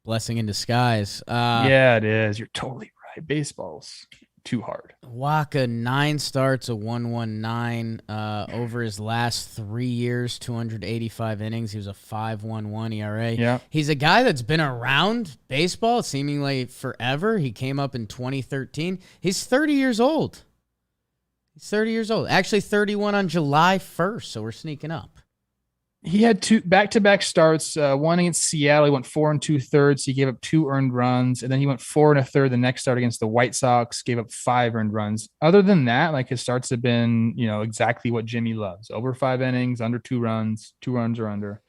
Blessing in disguise. Yeah, it is. You're totally right. Baseball's too hard. Wacha, 9 starts, a 1.19 over his last 3 years, 285 innings. He was a 5.11 ERA. Yeah. He's a guy that's been around baseball seemingly forever. He came up in 2013. He's 30 years old. Actually, 31 on July 1st, so we're sneaking up. He had 2 back-to-back starts. One against Seattle, he went 4 2/3. He gave up 2 earned runs, and then he went 4 1/3 the next start against the White Sox, gave up 5 earned runs. Other than that, his starts have been, exactly what Jimmy loves: over 5 innings, under 2 runs, 2 runs or under.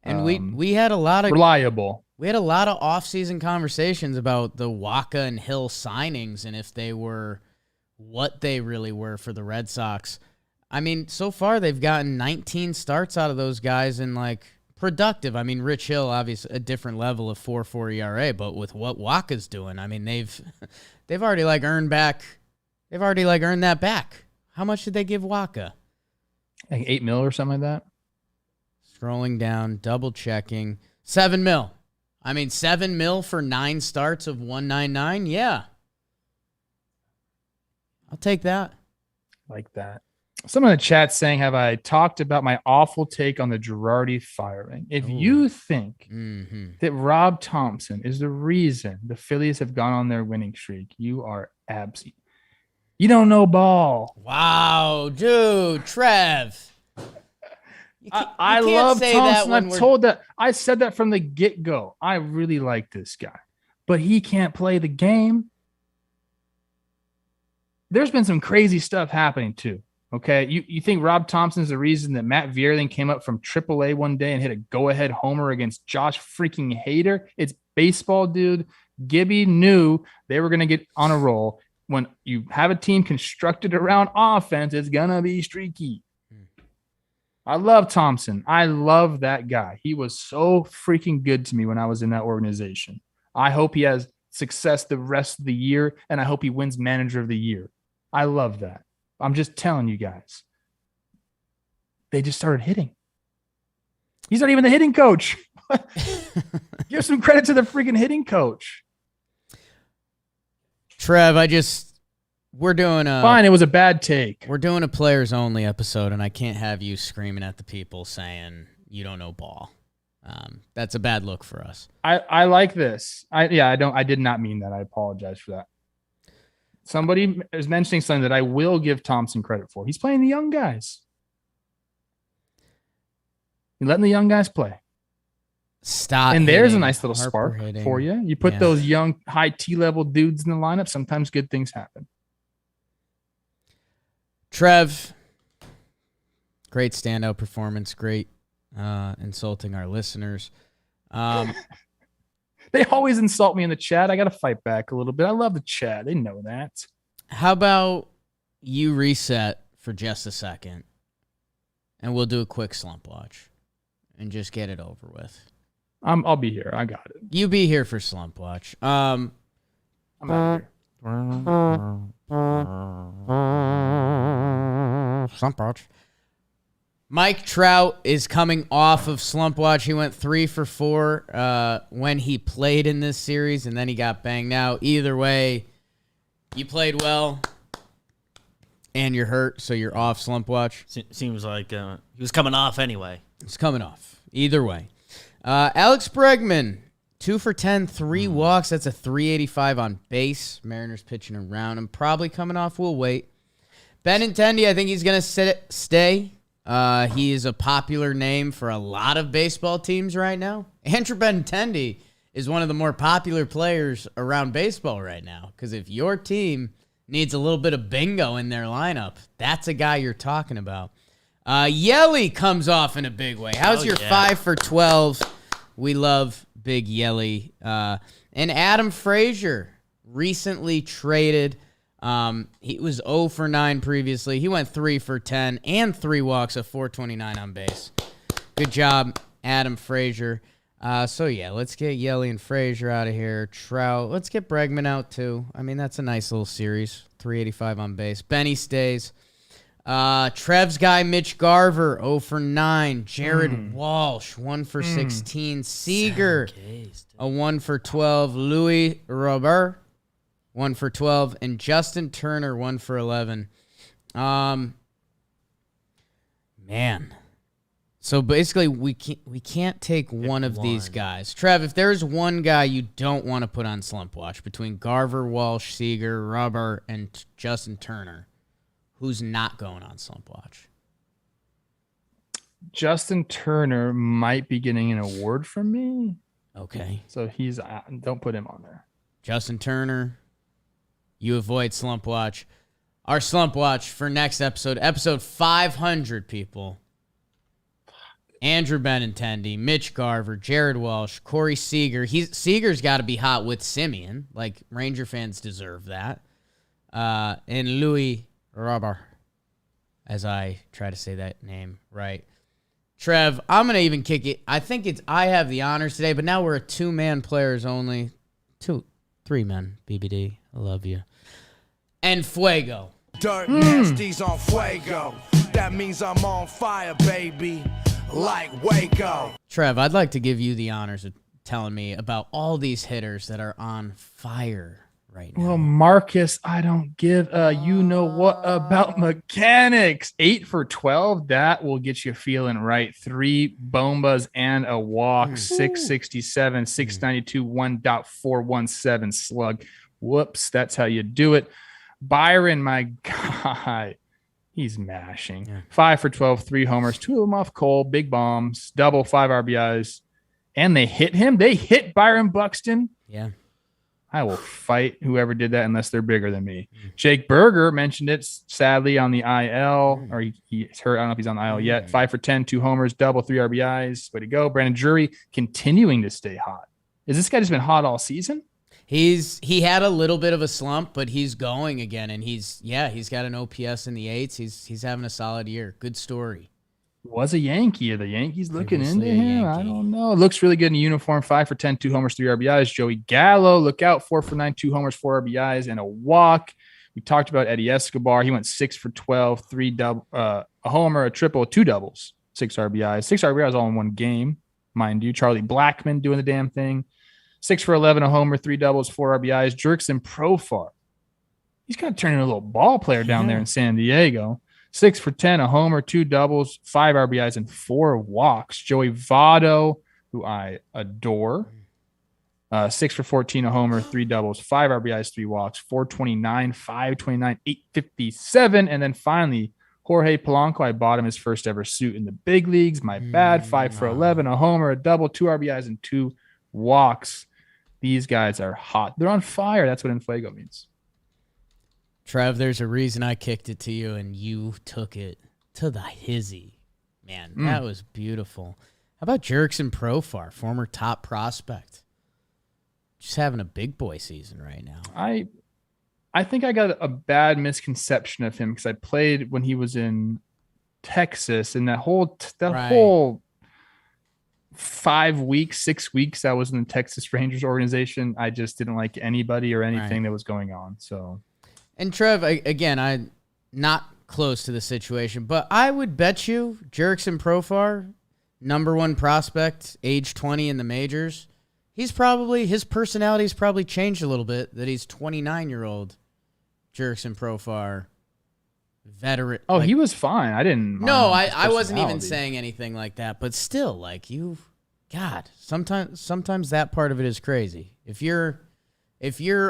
And we had a lot of reliable. We had a lot of off-season conversations about the Wacha and Hill signings and if they were what they really were for the Red Sox. I mean, so far they've gotten 19 starts out of those guys and productive. I mean, Rich Hill, obviously a different level of 4.4 ERA, but with what Wacha's doing, I mean, they've already earned that back. How much did they give Wacha? I think $8 million or something like that. Scrolling down, double checking, $7 million. I mean, $7 million for 9 starts of 199. Yeah. I'll take that. Like that. Someone in the chat saying, have I talked about my awful take on the Girardi firing? If you think that Rob Thompson is the reason the Phillies have gone on their winning streak, you are absent. You don't know ball. Wow, dude, Trev. I love Thompson. I said that from the get-go. I really like this guy, but he can't play the game. There's been some crazy stuff happening too. Okay, you think Rob Thompson's the reason that Matt Vierling came up from AAA one day and hit a go-ahead homer against Josh freaking Hader? It's baseball, dude. Gibby knew they were going to get on a roll. When you have a team constructed around offense, it's going to be streaky. I love Thompson. I love that guy. He was so freaking good to me when I was in that organization. I hope he has success the rest of the year, and I hope he wins Manager of the Year. I love that. I'm just telling you guys. They just started hitting. He's not even the hitting coach. Give some credit to the freaking hitting coach. Trev, we're doing fine. It was a bad take. We're doing a players only episode, and I can't have you screaming at the people saying you don't know ball. That's a bad look for us. I like this. I did not mean that. I apologize for that. Somebody is mentioning something that I will give Thompson credit for. He's playing the young guys. He's letting the young guys play. Stop. And there's a nice little spark for you. You put those young, high T-level dudes in the lineup. Sometimes good things happen. Trev, great standout performance. Great insulting our listeners. They always insult me in the chat. I got to fight back a little bit. I love the chat. They know that. How about you reset for just a second, and we'll do a quick slump watch and just get it over with. I'll be here. I got it. You be here for slump watch. I'm out here. Slump watch. Mike Trout is coming off of slump watch. He went 3 for 4 when he played in this series, and then he got banged out. Either way, you played well, and you're hurt, so you're off slump watch. Seems like he was coming off anyway. He's coming off. Either way. Alex Bregman, 2 for 10, 3 walks. That's a 385 on base. Mariners pitching around him. Probably coming off. We'll wait. Benintendi, I think he's going to stay. He is a popular name for a lot of baseball teams right now. Andrew Benintendi is one of the more popular players around baseball right now, because if your team needs a little bit of bingo in their lineup, that's a guy you're talking about. Yelly comes off in a big way. How's your 5 for 12? We love Big Yelly. And Adam Frazier recently traded. He was 0 for 9 previously. He went 3 for 10 and 3 walks, a 429 on base. Good job, Adam Frazier. Let's get Yelly and Frazier out of here. Trout, let's get Bregman out too. I mean, that's a nice little series. 385 on base. Benny stays. Trev's guy, Mitch Garver, 0 for 9. Jared Walsh, 1 for 16. Seager, a 1 for 12. Louis Robert, 1 for 12, and Justin Turner, 1 for 11. Man. So basically, we can't take one of these guys. Trev, if there's one guy you don't want to put on slump watch between Garver, Walsh, Seager, Robert, and Justin Turner, who's not going on slump watch? Justin Turner might be getting an award from me. Okay. So don't put him on there. Justin Turner. You avoid slump watch. Our slump watch for next episode 500, people. Andrew Benintendi, Mitch Garver, Jared Walsh, Corey Seager. Seager's got to be hot with Semien. Like, Ranger fans deserve that. And Louis Robert, as I try to say that name right. Trev, I'm going to even kick it. I think I have the honors today, but now we're a 2-man players only. 3 men, BBD. I love you. And Fuego. Dirt nasties on Fuego. That means I'm on fire, baby. Like Waco. Trev, I'd like to give you the honors of telling me about all these hitters that are on fire right now. Well, Marcus, I don't give a you know what about mechanics. 8 for 12. That will get you feeling right. 3 bombas and a walk. 667, 692, 1.417 slug. Whoops. That's how you do it. Byron, my guy, he's mashing. Yeah. 5 for 12, 3 homers, 2 of them off Cole, big bombs, double, 5 RBIs. And they hit him. They hit Byron Buxton. Yeah. I will fight whoever did that unless they're bigger than me. Jake Berger mentioned it, sadly, on the IL, or he's hurt. I don't know if he's on the IL yet. 5 for 10, 2 homers, double, 3 RBIs. Way to go. Brandon Drury continuing to stay hot. Is this guy just been hot all season? He had a little bit of a slump, but he's going again, and he's got an OPS in the 8s. He's having a solid year. Good story. Was a Yankee. Are the Yankees looking Previously into a him? Yankee. I don't know. It looks really good in uniform. 5 for 10, 2 homers, 3 RBIs. Joey Gallo, look out. 4 for 9, 2 homers, 4 RBIs, and a walk. We talked about Eddie Escobar. He went 6 for 12, 3 a homer, a triple, 2 doubles, 6 RBIs. 6 RBIs all in one game, mind you. Charlie Blackmon doing the damn thing. 6 for 11, a homer, 3 doubles, 4 RBIs. Jerkson Profar. He's kind of turning into a little ball player down there in San Diego. 6 for 10, a homer, 2 doubles, 5 RBIs, and 4 walks. Joey Votto, who I adore. 6 for 14, a homer, 3 doubles, 5 RBIs, 3 walks, 429, 529, 857. And then finally, Jorge Polanco. I bought him his first ever suit in the big leagues. My bad. 5 for 11, a homer, a double, 2 RBIs, and 2 walks. These guys are hot. They're on fire. That's what Fuego means. Trev, there's a reason I kicked it to you, and you took it to the hizzy. Man, that was beautiful. How about Jerkson Profar, former top prospect? Just having a big boy season right now. I think I got a bad misconception of him because I played when he was in Texas, and that whole 5 weeks, 6 weeks I was in the Texas Rangers organization. I just didn't like anybody or anything that was going on. So. And Trev, again, I'm not close to the situation, but I would bet you Jerkson Profar, number 1 prospect, age 20 in the majors, his personality's probably changed a little bit, that he's 29-year-old Jerkson Profar, veteran. Oh, he was fine. I didn't. No, I wasn't even saying anything like that, but still, like sometimes that part of it is crazy. If you're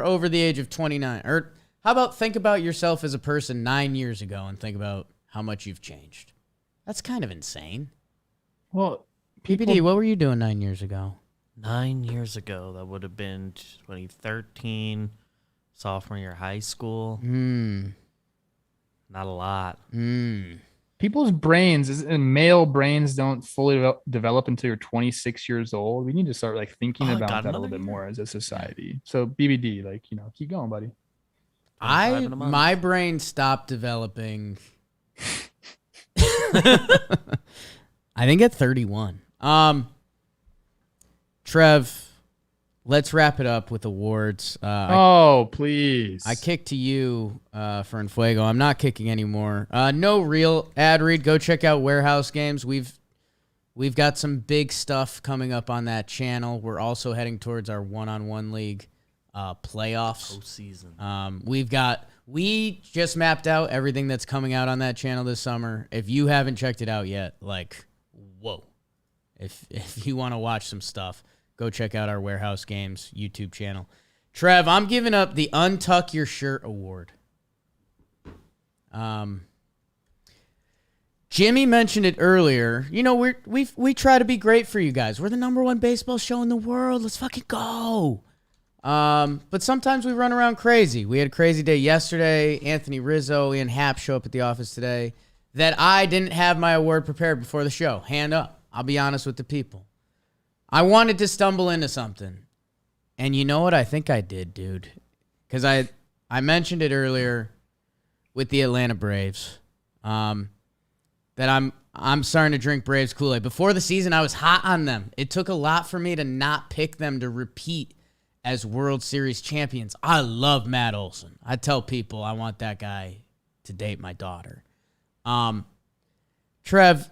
over the age of 29, or how about think about yourself as a person 9 years ago and think about how much you've changed. That's kind of insane. Well, PBD, what were you doing 9 years ago? 9 years ago, that would have been 2013, sophomore year of high school. Not a lot. People's brains, male brains, don't fully develop until you're 26 years old. We need to start thinking about that a little bit more as a society. So BBD, keep going, buddy. My brain stopped developing. I think at 31. Trev, let's wrap it up with awards. Please. I kicked to you for Fuego. I'm not kicking anymore. No real ad read. Go check out Warehouse Games. We've got some big stuff coming up on that channel. We're also heading towards our one-on-one league playoffs. Postseason. We just mapped out everything that's coming out on that channel this summer. If you haven't checked it out yet, whoa. If you want to watch some stuff, go check out our Warehouse Games YouTube channel. Trev, I'm giving up the Untuck Your Shirt Award. Jimmy mentioned it earlier. We try to be great for you guys. We're the number 1 baseball show in the world. Let's fucking go. But sometimes we run around crazy. We had a crazy day yesterday. Anthony Rizzo and Hap show up at the office today. That I didn't have my award prepared before the show. Hand up. I'll be honest with the people. I wanted to stumble into something. And you know what? I think I did, dude. Because I mentioned it earlier with the Atlanta Braves. That I'm starting to drink Braves Kool-Aid. Before the season, I was hot on them. It took a lot for me to not pick them to repeat as World Series champions. I love Matt Olson. I tell people I want that guy to date my daughter. Trev,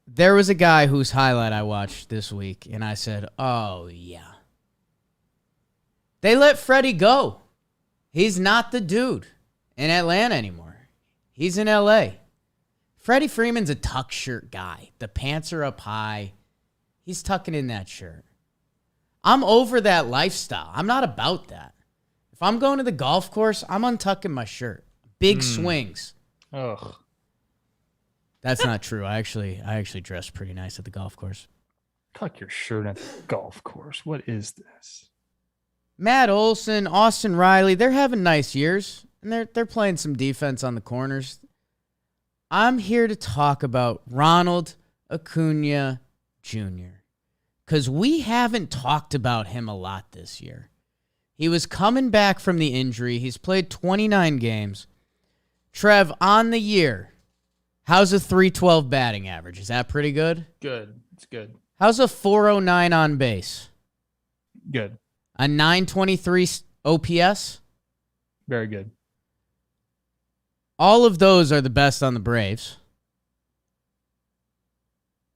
There was a guy whose highlight I watched this week, and I said, oh, yeah. They let Freddie go. He's not the dude in Atlanta anymore. He's in L.A. Freddie Freeman's a tuck shirt guy. The pants are up high. He's tucking in that shirt. I'm over that lifestyle. I'm not about that. If I'm going to the golf course, I'm untucking my shirt. Big swings. Ugh. That's not true. I actually dressed pretty nice at the golf course. Tuck your shirt at the golf course. What is this? Matt Olson, Austin Riley, they're having nice years, and they're playing some defense on the corners. I'm here to talk about Ronald Acuna Jr. because we haven't talked about him a lot this year. He was coming back from the injury. He's played 29 games. Trev, on the year, how's a 312 batting average? Is that pretty good? Good. It's good. How's a 409 on base? Good. A 923 OPS? Very good. All of those are the best on the Braves.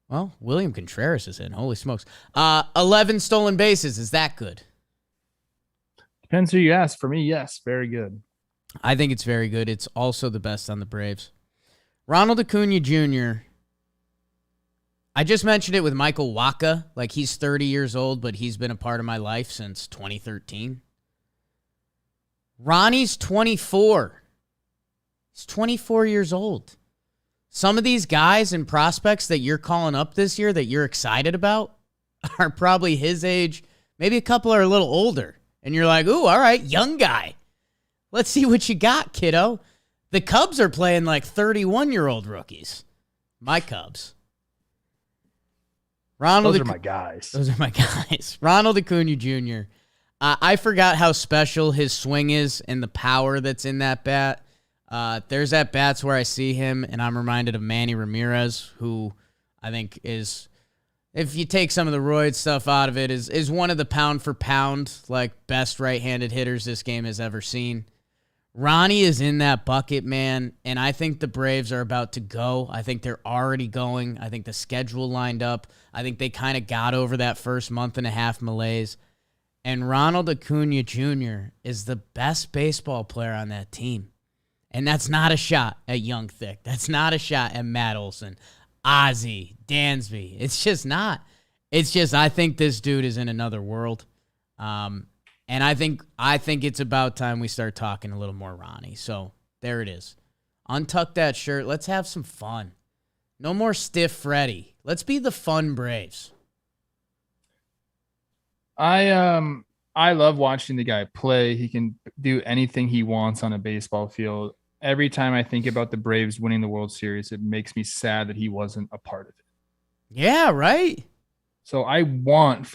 Well, William Contreras is in. Holy smokes. 11 stolen bases. Is that good? Depends who you ask. For me, yes. Very good. I think it's very good. It's also the best on the Braves. Ronald Acuna Jr., I just mentioned it with Michael Wacha. Like, he's 30 years old, but he's been a part of my life since 2013. Ronnie's 24. He's 24 years old. Some of these guys and prospects that you're calling up this year that you're excited about are probably his age. Maybe a couple are a little older. And you're like, ooh, all right, young guy. Let's see what you got, kiddo. The Cubs are playing like 31-year-old rookies. My Cubs. Those are my guys. Those are my guys. Ronald Acuna Jr. I forgot how special his swing is and the power that's in that bat. There's at bats where I see him, and I'm reminded of Manny Ramirez, who I think is, if you take some of the roid stuff out of it, is one of the pound for pound, like, best right-handed hitters this game has ever seen. Ronnie is in that bucket, man, and I think the Braves are about to go. I think they're already going. I think the schedule lined up. I think they kind of got over that first month and a half malaise. And Ronald Acuna Jr. is the best baseball player on that team. And that's not a shot at Young Thick. That's not a shot at Matt Olson, Ozzie, Dansby. It's just not. It's just, I think this dude is in another world. And I think it's about time we start talking a little more Ronnie. So there it is. Untuck that shirt. Let's have some fun. No more stiff Freddie. Let's be the fun Braves. I love watching the guy play. He can do anything he wants on a baseball field. Every time I think about the Braves winning the World Series, it makes me sad that he wasn't a part of it. Yeah, right? So I want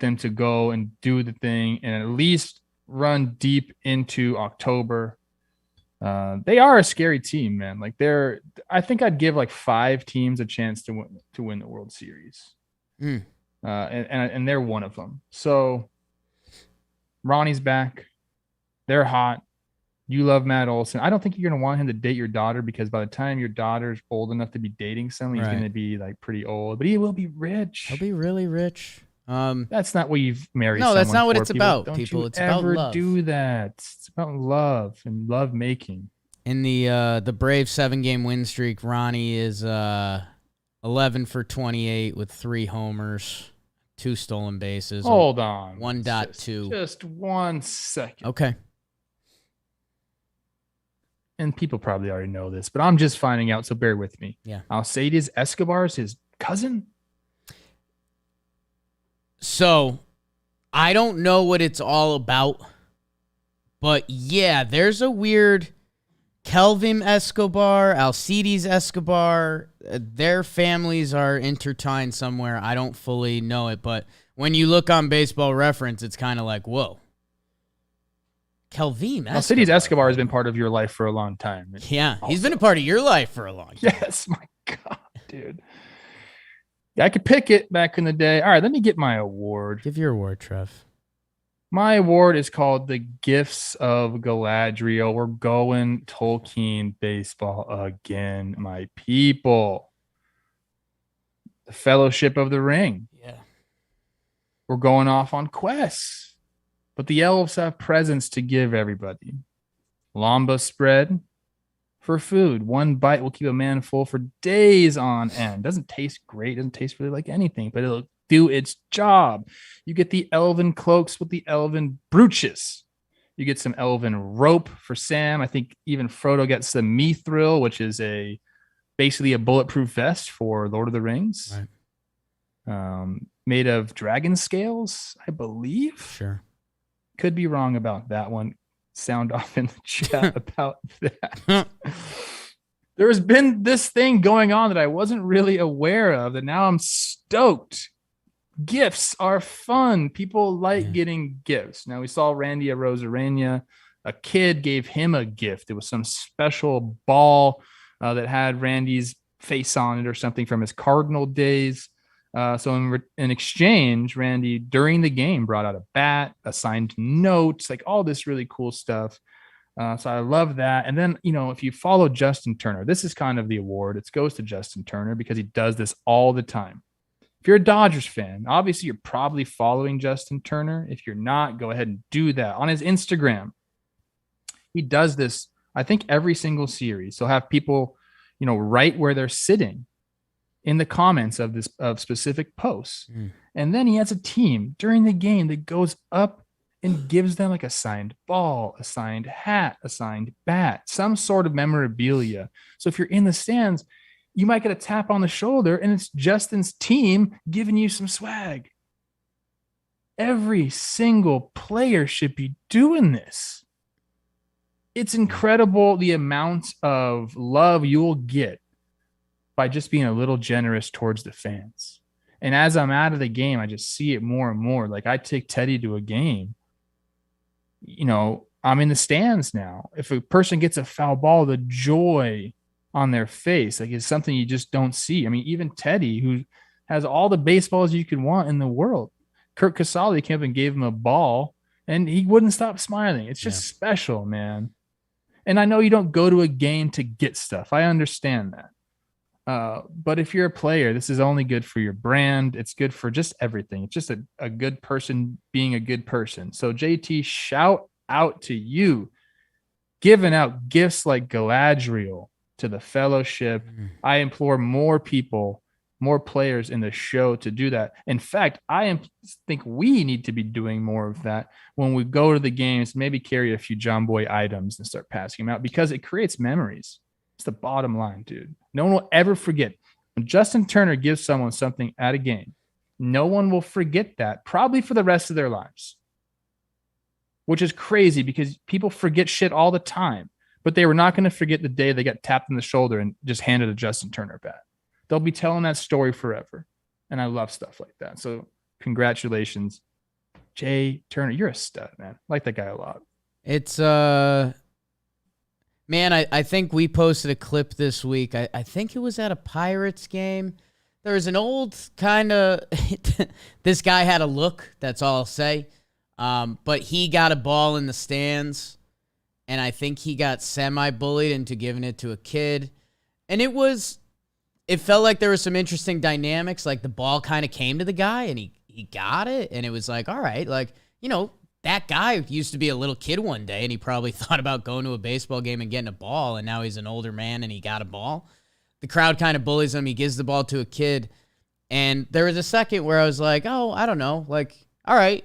them to go and do the thing and at least run deep into October. They are a scary team, man. Like, I think I'd give like 5 teams a chance to win the World Series. And they're one of them. So Ronnie's back. They're hot. You love Matt Olson. I don't think you're going to want him to date your daughter, because by the time your daughter's old enough to be dating someone, he's going to be like pretty old, but he will be rich. He'll be really rich. That's not what you've married. No, that's not what for, it's people. about, Don't people. You it's ever about love. Do that. It's about love and love making. In the Braves 7-game win streak, Ronnie is 11 for 28 with 3 homers, 2 stolen bases. Hold on. 1.2. Just 1 second. Okay. And people probably already know this, but I'm just finding out, so bear with me. Yeah. Alcides Escobar is his cousin? So, I don't know what it's all about, but yeah, there's a weird Kelvin Escobar, Alcides Escobar. Their families are intertwined somewhere. I don't fully know it, but when you look on Baseball Reference, it's kind of like, whoa. Kelvin Escobar. Alcides Escobar has been part of your life for a long time. Yeah, also. he's been a part of your life for a long time. Yes, my God, dude. Yeah, I could pick it back in the day. All right, let me get my award. Give your award, Trev. My award is called the Gifts of Galadriel. We're going Tolkien baseball again, my people. the Fellowship of the Ring. Yeah. We're going off on quests, but the elves have presents to give everybody. Lamba spread for food. One bite will keep a man full for days on end. Doesn't taste great. Doesn't taste really like anything, but it'll do its job. You get the elven cloaks with the elven brooches. You get some elven rope for Sam. I think even Frodo gets the mithril, which is basically a bulletproof vest for Lord of the Rings. Right. Made of dragon scales, I believe. Sure. Could be wrong about that one. Sound off in the chat about that. There's been this thing going on that I wasn't really aware of that now I'm stoked. Gifts are fun. People like getting gifts. Now we saw Randy at Rosarania. A kid gave him a gift. It was some special ball that had Randy's face on it or something from his Cardinal days. So in exchange, Randy during the game brought out a bat, a signed note, like all this really cool stuff. So I love that. And then, if you follow Justin Turner, this is kind of the award. It goes to Justin Turner because he does this all the time. If you're a Dodgers fan, obviously you're probably following Justin Turner. If you're not, go ahead and do that. On his Instagram, he does this, I think, every single series. He'll have people, right where they're sitting in the comments of specific posts. And then he has a team during the game that goes up and gives them like a signed ball, a signed hat, a signed bat, some sort of memorabilia. So if you're in the stands, you might get a tap on the shoulder and it's Justin's team giving you some swag. Every single player should be doing this. It's incredible the amount of love you'll get by just being a little generous towards the fans. And as I'm out of the game, I just see it more and more. Like I take Teddy to a game, I'm in the stands now. If a person gets a foul ball, the joy on their face, like it's something you just don't see. I mean, even Teddy, who has all the baseballs you could want in the world, Kurt Casale came up and gave him a ball and he wouldn't stop smiling. It's just special, man. And I know you don't go to a game to get stuff. I understand that. But if you're a player, this is only good for your brand. It's good for just everything. It's just a good person being a good person. So JT, shout out to you, giving out gifts like Galadriel to the Fellowship. I implore more people, more players in the show to do that. In fact, think we need to be doing more of that when we go to the games. Maybe carry a few John Boy items and start passing them out because it creates memories. It's the bottom line, dude. No one will ever forget when Justin Turner gives someone something at a game. No one will forget that, probably for the rest of their lives, which is crazy because people forget shit all the time. But they were not going to forget the day they got tapped in the shoulder and just handed a Justin Turner bat. They'll be telling that story forever. And I love stuff like that. So congratulations, Jay Turner. You're a stud, man. I like that guy a lot. It's, man, I think we posted a clip this week. I think it was at a Pirates game. There was an old kind of, this guy had a look, that's all I'll say. But he got a ball in the stands. And I think he got semi-bullied into giving it to a kid. And it felt like there was some interesting dynamics. Like the ball kind of came to the guy and he got it. And it was like, all right, like, that guy used to be a little kid one day and he probably thought about going to a baseball game and getting a ball. And now he's an older man and he got a ball. The crowd kind of bullies him. He gives the ball to a kid. And there was a second where I was like, oh, I don't know. Like, all right,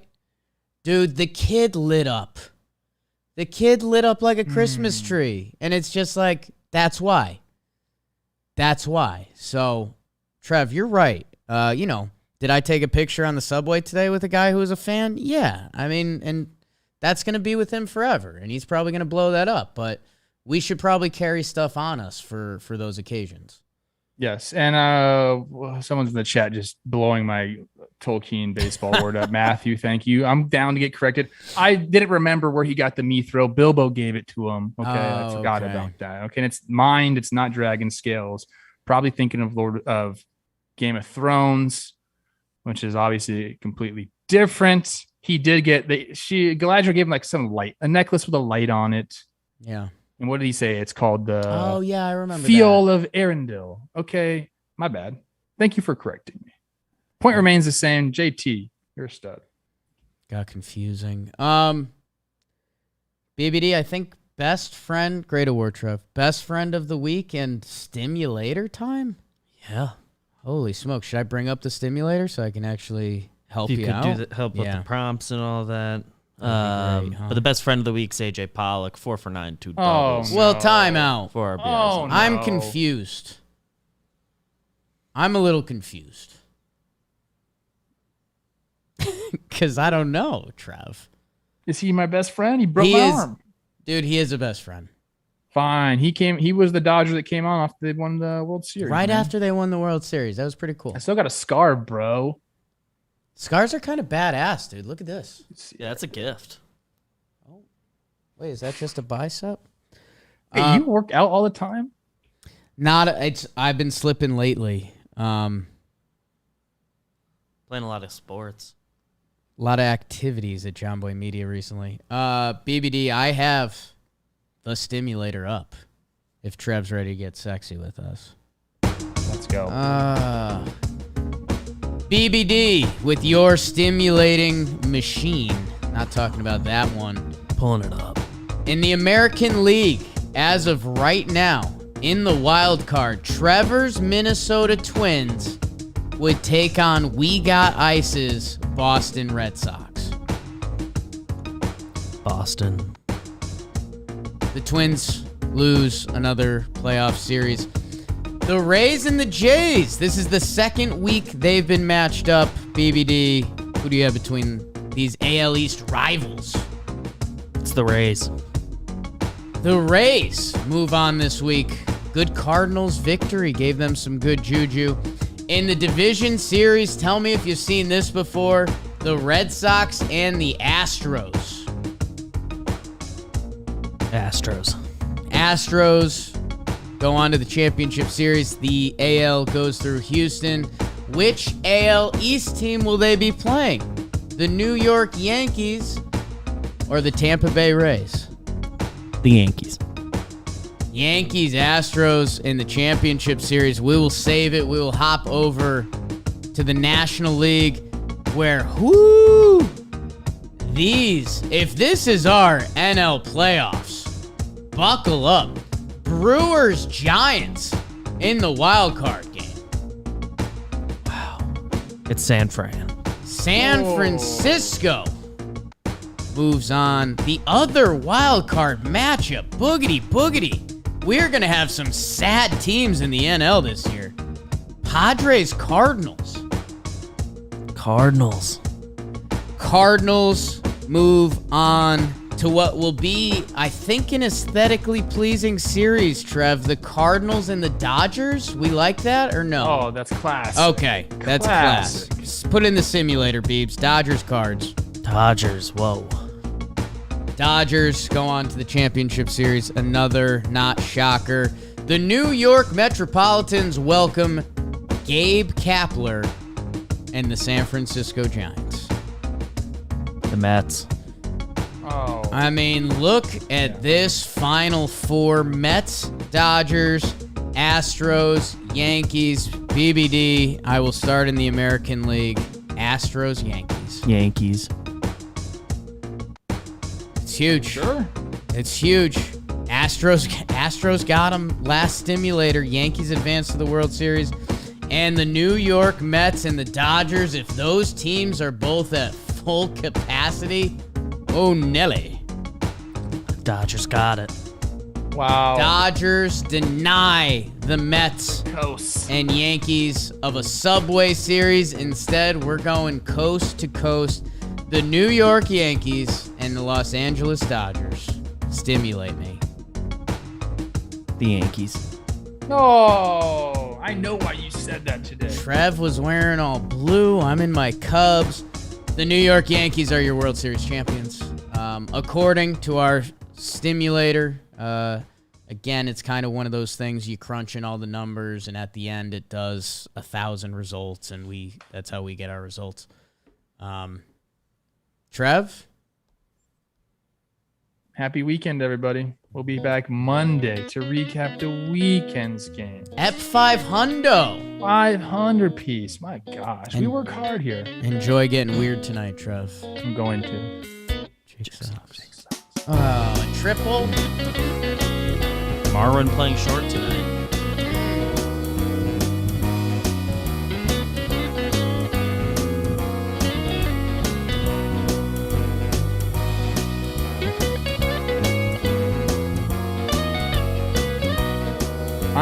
dude, the kid lit up. The kid lit up like a Christmas tree. And it's just like, that's why. That's why. So, Trev, you're right. Did I take a picture on the subway today with a guy who was a fan? Yeah. I mean, and that's going to be with him forever. And he's probably going to blow that up. But we should probably carry stuff on us for those occasions. Yes. And someone's in the chat just blowing my Tolkien baseball word up. Matthew, thank you. I'm down to get corrected. I didn't remember where he got the mithril. Bilbo gave it to him. Okay. I forgot about that. Okay. And it's mind. It's not dragon scales. Probably thinking of Game of Thrones, which is obviously completely different. He did get Galadriel gave him like some light, a necklace with a light on it. Yeah. And what did he say? It's called the I remember Feel of Arendelle. Okay, my bad. Thank you for correcting me. Point remains the same. JT, you're a stud. Got confusing. BBD, I think best friend, great award, Trev. Best friend of the week and stimulator time? Yeah. Holy smokes. Should I bring up the stimulator so I can actually help you out? You could help with the prompts and all that. Great, huh? But the best friend of the week's AJ Pollock, 4 for 9, 2 Oh, doubles. no. Well, timeout. 4 RBIs. Oh, no. I'm confused. I'm a little confused. Because I don't know, Trev. Is he my best friend? He broke my arm. Dude, he is a best friend. Fine. He was the Dodger that came on after they won the World Series. Right man. after they won the World Series. That was pretty cool. I still got a scar, bro. Scars are kind of badass, dude. Look at this. Yeah, that's a gift. Wait, is that just a bicep? Hey, you work out all the time? I've been slipping lately. Playing a lot of sports. A lot of activities at John Boy Media recently. BBD, I have the stimulator up. If Trev's ready to get sexy with us. Let's go. BBD with your stimulating machine. Not talking about that one. Pulling it up. In the American League, as of right now, in the wild card, Trevor's Minnesota Twins would take on We Got Ice's Boston Red Sox. Boston. The Twins lose another playoff series. The Rays and the Jays. This is the second week they've been matched up. BBD, who do you have between these AL East rivals? It's the Rays. The Rays move on this week. Good Cardinals victory gave them some good juju. In the division series, tell me if you've seen this before. The Red Sox and the Astros. Astros go on to the championship series. The AL goes through Houston. Which AL East team will they be playing? The New York Yankees or the Tampa Bay Rays? The Yankees. Yankees, Astros in the championship series. We will save it. We will hop over to the National League where, if this is our NL playoffs, buckle up. Brewers-Giants in the wild card game. Wow. It's San Fran. San Francisco moves on. The other wild card matchup, boogity boogity. We're going to have some sad teams in the NL this year. Padres, Cardinals. Cardinals move on to what will be, I think, an aesthetically pleasing series, Trev. The Cardinals and the Dodgers. We like that or no? Oh, that's class. Okay, that's classic. Put it in the simulator, Beebs. Dodgers, Cards. Dodgers, whoa. Dodgers go on to the championship series. Another not shocker. The New York Metropolitans welcome Gabe Kapler and the San Francisco Giants. The Mets. Oh. I mean, look at this Final Four. Mets, Dodgers, Astros, Yankees, BBD. I will start in the American League. Astros, Yankees. It's huge. Sure. It's huge. Astros got them last stimulator. Yankees advanced to the World Series. And the New York Mets and the Dodgers, if those teams are both at full capacity, oh, Nelly. Dodgers got it. Wow. Dodgers deny the Mets Coast. and Yankees of a Subway Series. Instead, we're going coast to coast. The New York Yankees and the Los Angeles Dodgers. Stimulate me. The Yankees. No. I know why you said that today. Trev was wearing all blue. I'm in my Cubs. The New York Yankees are your World Series champions. According to our stimulator, again, it's kind of one of those things you crunch in all the numbers, and at the end it does 1,000 results, and that's how we get our results. Trev? Happy weekend, everybody. We'll be back Monday to recap the weekend's game. Ep 500. 500 piece. My gosh. We work hard here. Enjoy getting weird tonight, Trev. I'm going to. Triple. Marwin playing short tonight.